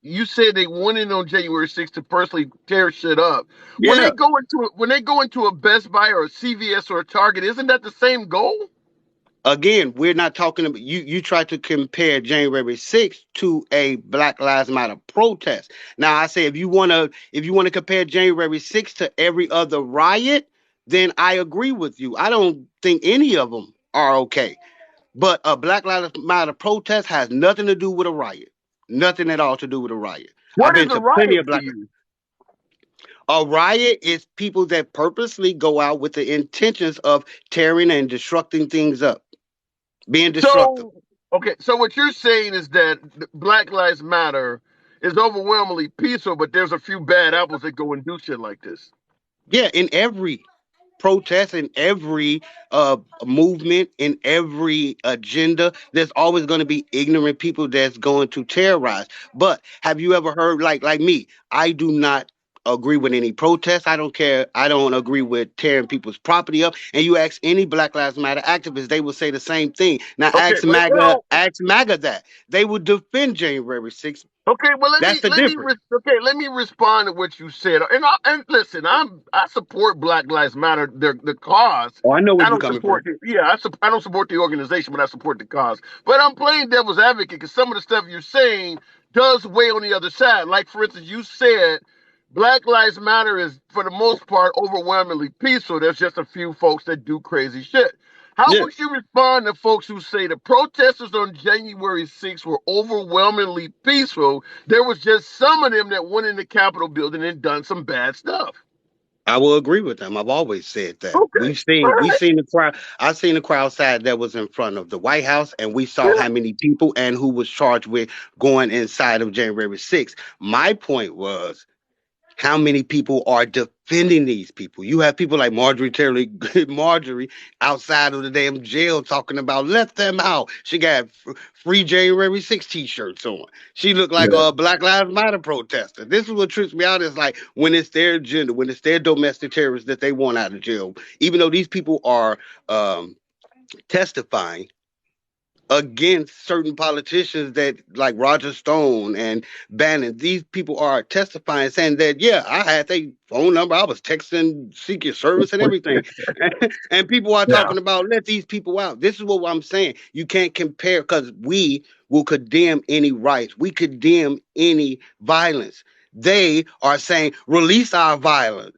S1: You said they went in on January 6th to personally tear shit up.
S9: Yeah.
S1: When they go into a Best Buy or a CVS or a Target, isn't that the same goal?
S9: Again, we're not talking about you. You try to compare January 6th to a Black Lives Matter protest. Now, I say if you wanna compare January 6th to every other riot, then I agree with you. I don't think any of them are okay. But a Black Lives Matter protest has nothing to do with a riot. Nothing at all to do with a riot. I've
S1: What is
S9: been
S1: a
S9: to plenty
S1: riot
S9: of
S1: to
S9: black.
S1: you?
S9: A riot is people that purposely go out with the intentions of tearing and destructing things up, being destructive.
S1: So, okay, so what you're saying is that Black Lives Matter is overwhelmingly peaceful, but there's a few bad apples that go and do shit like this.
S9: Yeah, in every protest, in every movement, in every agenda, there's always going to be ignorant people that's going to terrorize. But have you ever heard like me? I do not agree with any protest. I don't care. I don't agree with tearing people's property up. And you ask any Black Lives Matter activists, they will say the same thing. Now
S1: Okay,
S9: Ask MAGA that. They will defend January 6th.
S1: okay, well
S9: That's the difference.
S1: let me respond to what you said. And listen, I support Black Lives Matter, the cause.
S9: Oh, I know where
S1: I
S9: you're
S1: don't
S9: coming from.
S1: support I don't support the organization, but I support the cause. But I'm playing devil's advocate because some of the stuff you're saying does weigh on the other side. Like for instance, you said Black Lives Matter is for the most part overwhelmingly peaceful. There's just a few folks that do crazy shit. How
S9: Yeah.
S1: would you respond to folks who say the protesters on January 6th were overwhelmingly peaceful? There was just some of them that went in the Capitol building and done some bad stuff.
S9: I will agree with them. I've always said that.
S1: Okay. All
S9: We've
S1: right.
S9: seen the crowd. I've seen the crowd side that was in front of the White House, and we saw
S1: Yeah.
S9: how many people and who was charged with going inside of January 6th. My point was how many people are defending these people. You have people like Marjorie outside of the damn jail talking about let them out. She got free January 6th t-shirts on. She looked like
S1: Yeah.
S9: a Black Lives Matter protester. This is what trips me out is like when it's their agenda, when it's their domestic terrorists that they want out of jail, even though these people are testifying against certain politicians that like Roger Stone and Bannon. These people are testifying saying that, yeah, I had their phone number. I was texting Secret Service and everything. And people are
S1: Yeah.
S9: talking about let these people out. This is what I'm saying. You can't compare because we will condemn any riots. We condemn any violence. They are saying release our violence.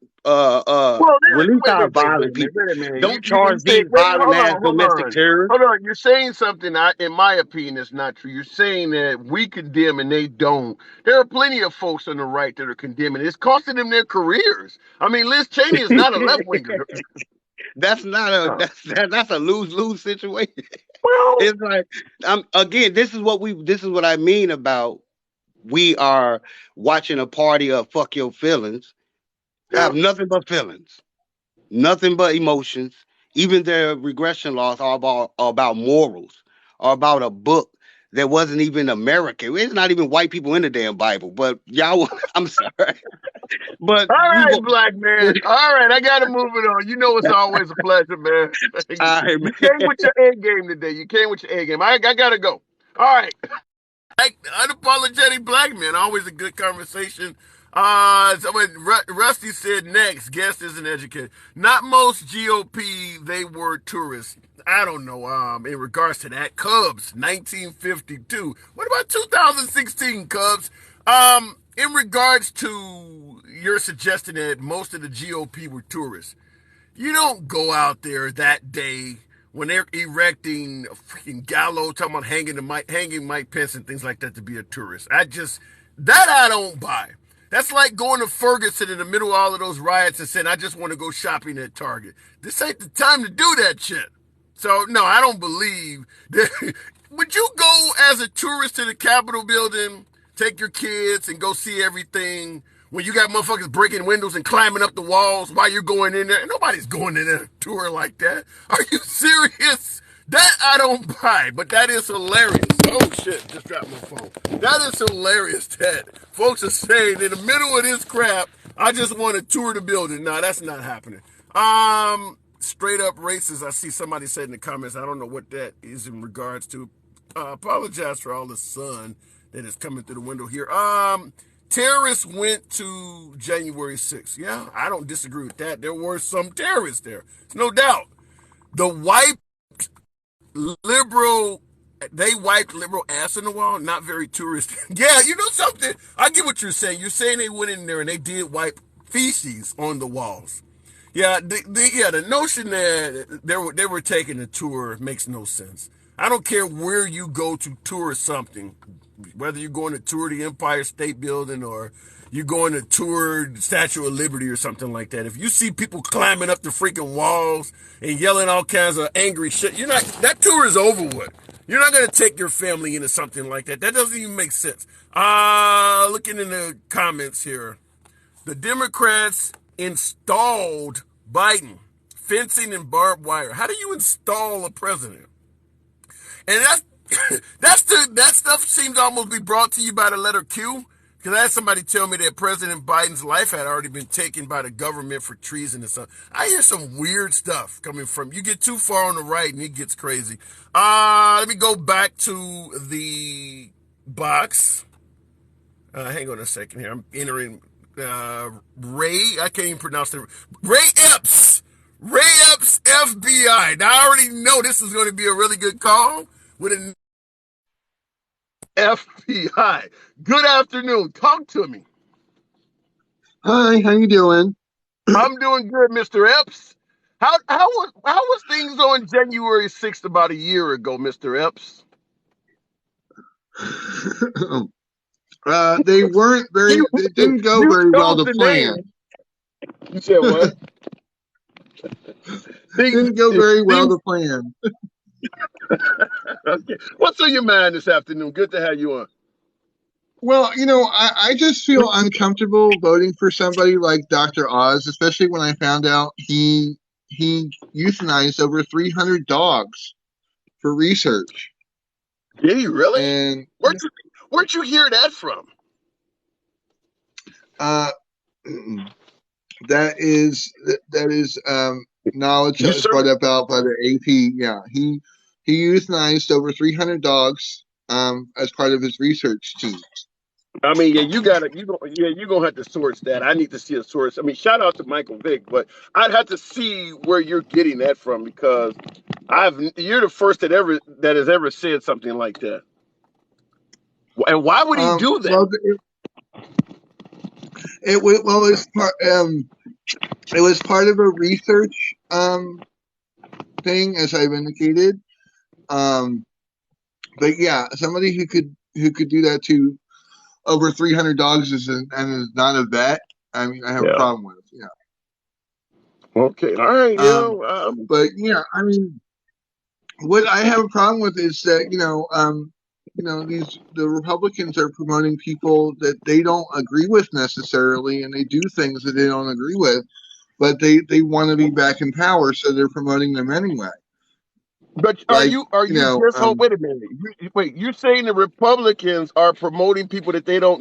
S1: Well,
S9: Release our violent people.
S1: wait a minute.
S9: Don't
S1: You
S9: charge
S1: say,
S9: these violent ass
S1: hold
S9: domestic
S1: on.
S9: terrorists.
S1: Hold on. You're saying something, in my opinion, is not true. You're saying that we condemn and they don't. There are plenty of folks on the right that are condemning. It's costing them their careers. I mean, Liz Cheney is not a left winger.
S9: That's not that's a lose-lose situation.
S1: Well,
S9: It's like again, this is what I mean about we are watching a party of fuck your feelings have nothing but feelings, nothing but emotions. Even their regression laws are about morals, are about a book that wasn't even American. It's not even white people in the damn Bible. But y'all, I'm sorry, but
S1: All
S9: we
S1: right,
S9: will.
S1: black man. All right, I got to move it on. You know it's always a pleasure, man. you,
S9: I
S1: you came with your A game today. You came with your A game. I got to go. All right. Unapologetic black men, always a good conversation. So when Rusty said next, guest is an educator. Not most GOP, they were tourists. I don't know. In regards to that, Cubs, 1952. What about 2016 Cubs? In regards to your suggestion that most of the GOP were tourists, you don't go out there that day when they're erecting a freaking gallows, talking about hanging Mike Pence and things like that to be a tourist. I don't buy. That's like going to Ferguson in the middle of all of those riots and saying, I just want to go shopping at Target. This ain't the time to do that shit. So, no, I don't believe that. Would you go as a tourist to the Capitol building, take your kids and go see everything when you got motherfuckers breaking windows and climbing up the walls while you're going in there? Nobody's going in a tour like that. Are you serious? That I don't buy, but that is hilarious. Oh shit, just dropped my phone. That is hilarious that folks are saying in the middle of this crap, I just want to tour the building. No, that's not happening. Straight up racist. I see somebody said in the comments, I don't know what that is in regards to. Apologize for all the sun that is coming through the window here. Terrorists went to January 6th. Yeah, I don't disagree with that. There were some terrorists there. No doubt. The white liberal, they wiped liberal ass in the wall. Not very touristy. Yeah, you know something? I get what you're saying. You're saying they went in there and they did wipe feces on the walls. Yeah, the notion that they were taking a tour makes no sense. I don't care where you go to tour something, whether you're going to tour the Empire State Building or you're going to tour the Statue of Liberty or something like that. If you see people climbing up the freaking walls and yelling all kinds of angry shit, that tour is over with. You're not going to take your family into something like that. That doesn't even make sense. Looking in the comments here. The Democrats installed Biden, fencing and barbed wire. How do you install a president? And that stuff seems to almost be brought to you by the letter Q. Because I had somebody tell me that President Biden's life had already been taken by the government for treason and stuff. I hear some weird stuff coming from you. Get too far on the right and it gets crazy. Let me go back to the box. Hang on a second here. I'm entering Ray. I can't even pronounce it. Ray Epps. Ray Epps, FBI. Now, I already know this is going to be a really good call with an FBI. Good afternoon. Talk to me.
S10: Hi, how you doing?
S1: I'm doing good, Mr. Epps. How was things on January 6th about a year ago, Mr. Epps?
S10: They weren't very. It didn't go very well to plan.
S1: You said what?
S10: Didn't go very well to plan.
S1: Okay. What's on your mind this afternoon? Good to have you on.
S10: Well, I just feel uncomfortable voting for somebody like Dr. Oz, especially when I found out he euthanized over 300 dogs for research.
S1: Did he really?
S10: And
S1: where'd you hear that from?
S10: That is knowledge that was brought about by the AP. Yeah, he euthanized over 300 dogs as part of his research team.
S1: I mean, yeah, you're gonna have to source that. I need to see a source. I mean, shout out to Michael Vick, but I'd have to see where you're getting that from because you're the first that has ever said something like that. And why would he do that?
S10: Well, it was part of a research thing, as I've indicated. But yeah, somebody who could do that to over 300 dogs and is not a vet. I mean, I have a problem with. Yeah.
S1: Okay. All right.
S10: But yeah, I mean, what I have a problem with is that the Republicans are promoting people that they don't agree with necessarily, and they do things that they don't agree with, but they want to be back in power, so they're promoting them anyway.
S1: But are you just wait a minute. Wait, you're saying the Republicans are promoting people that they don't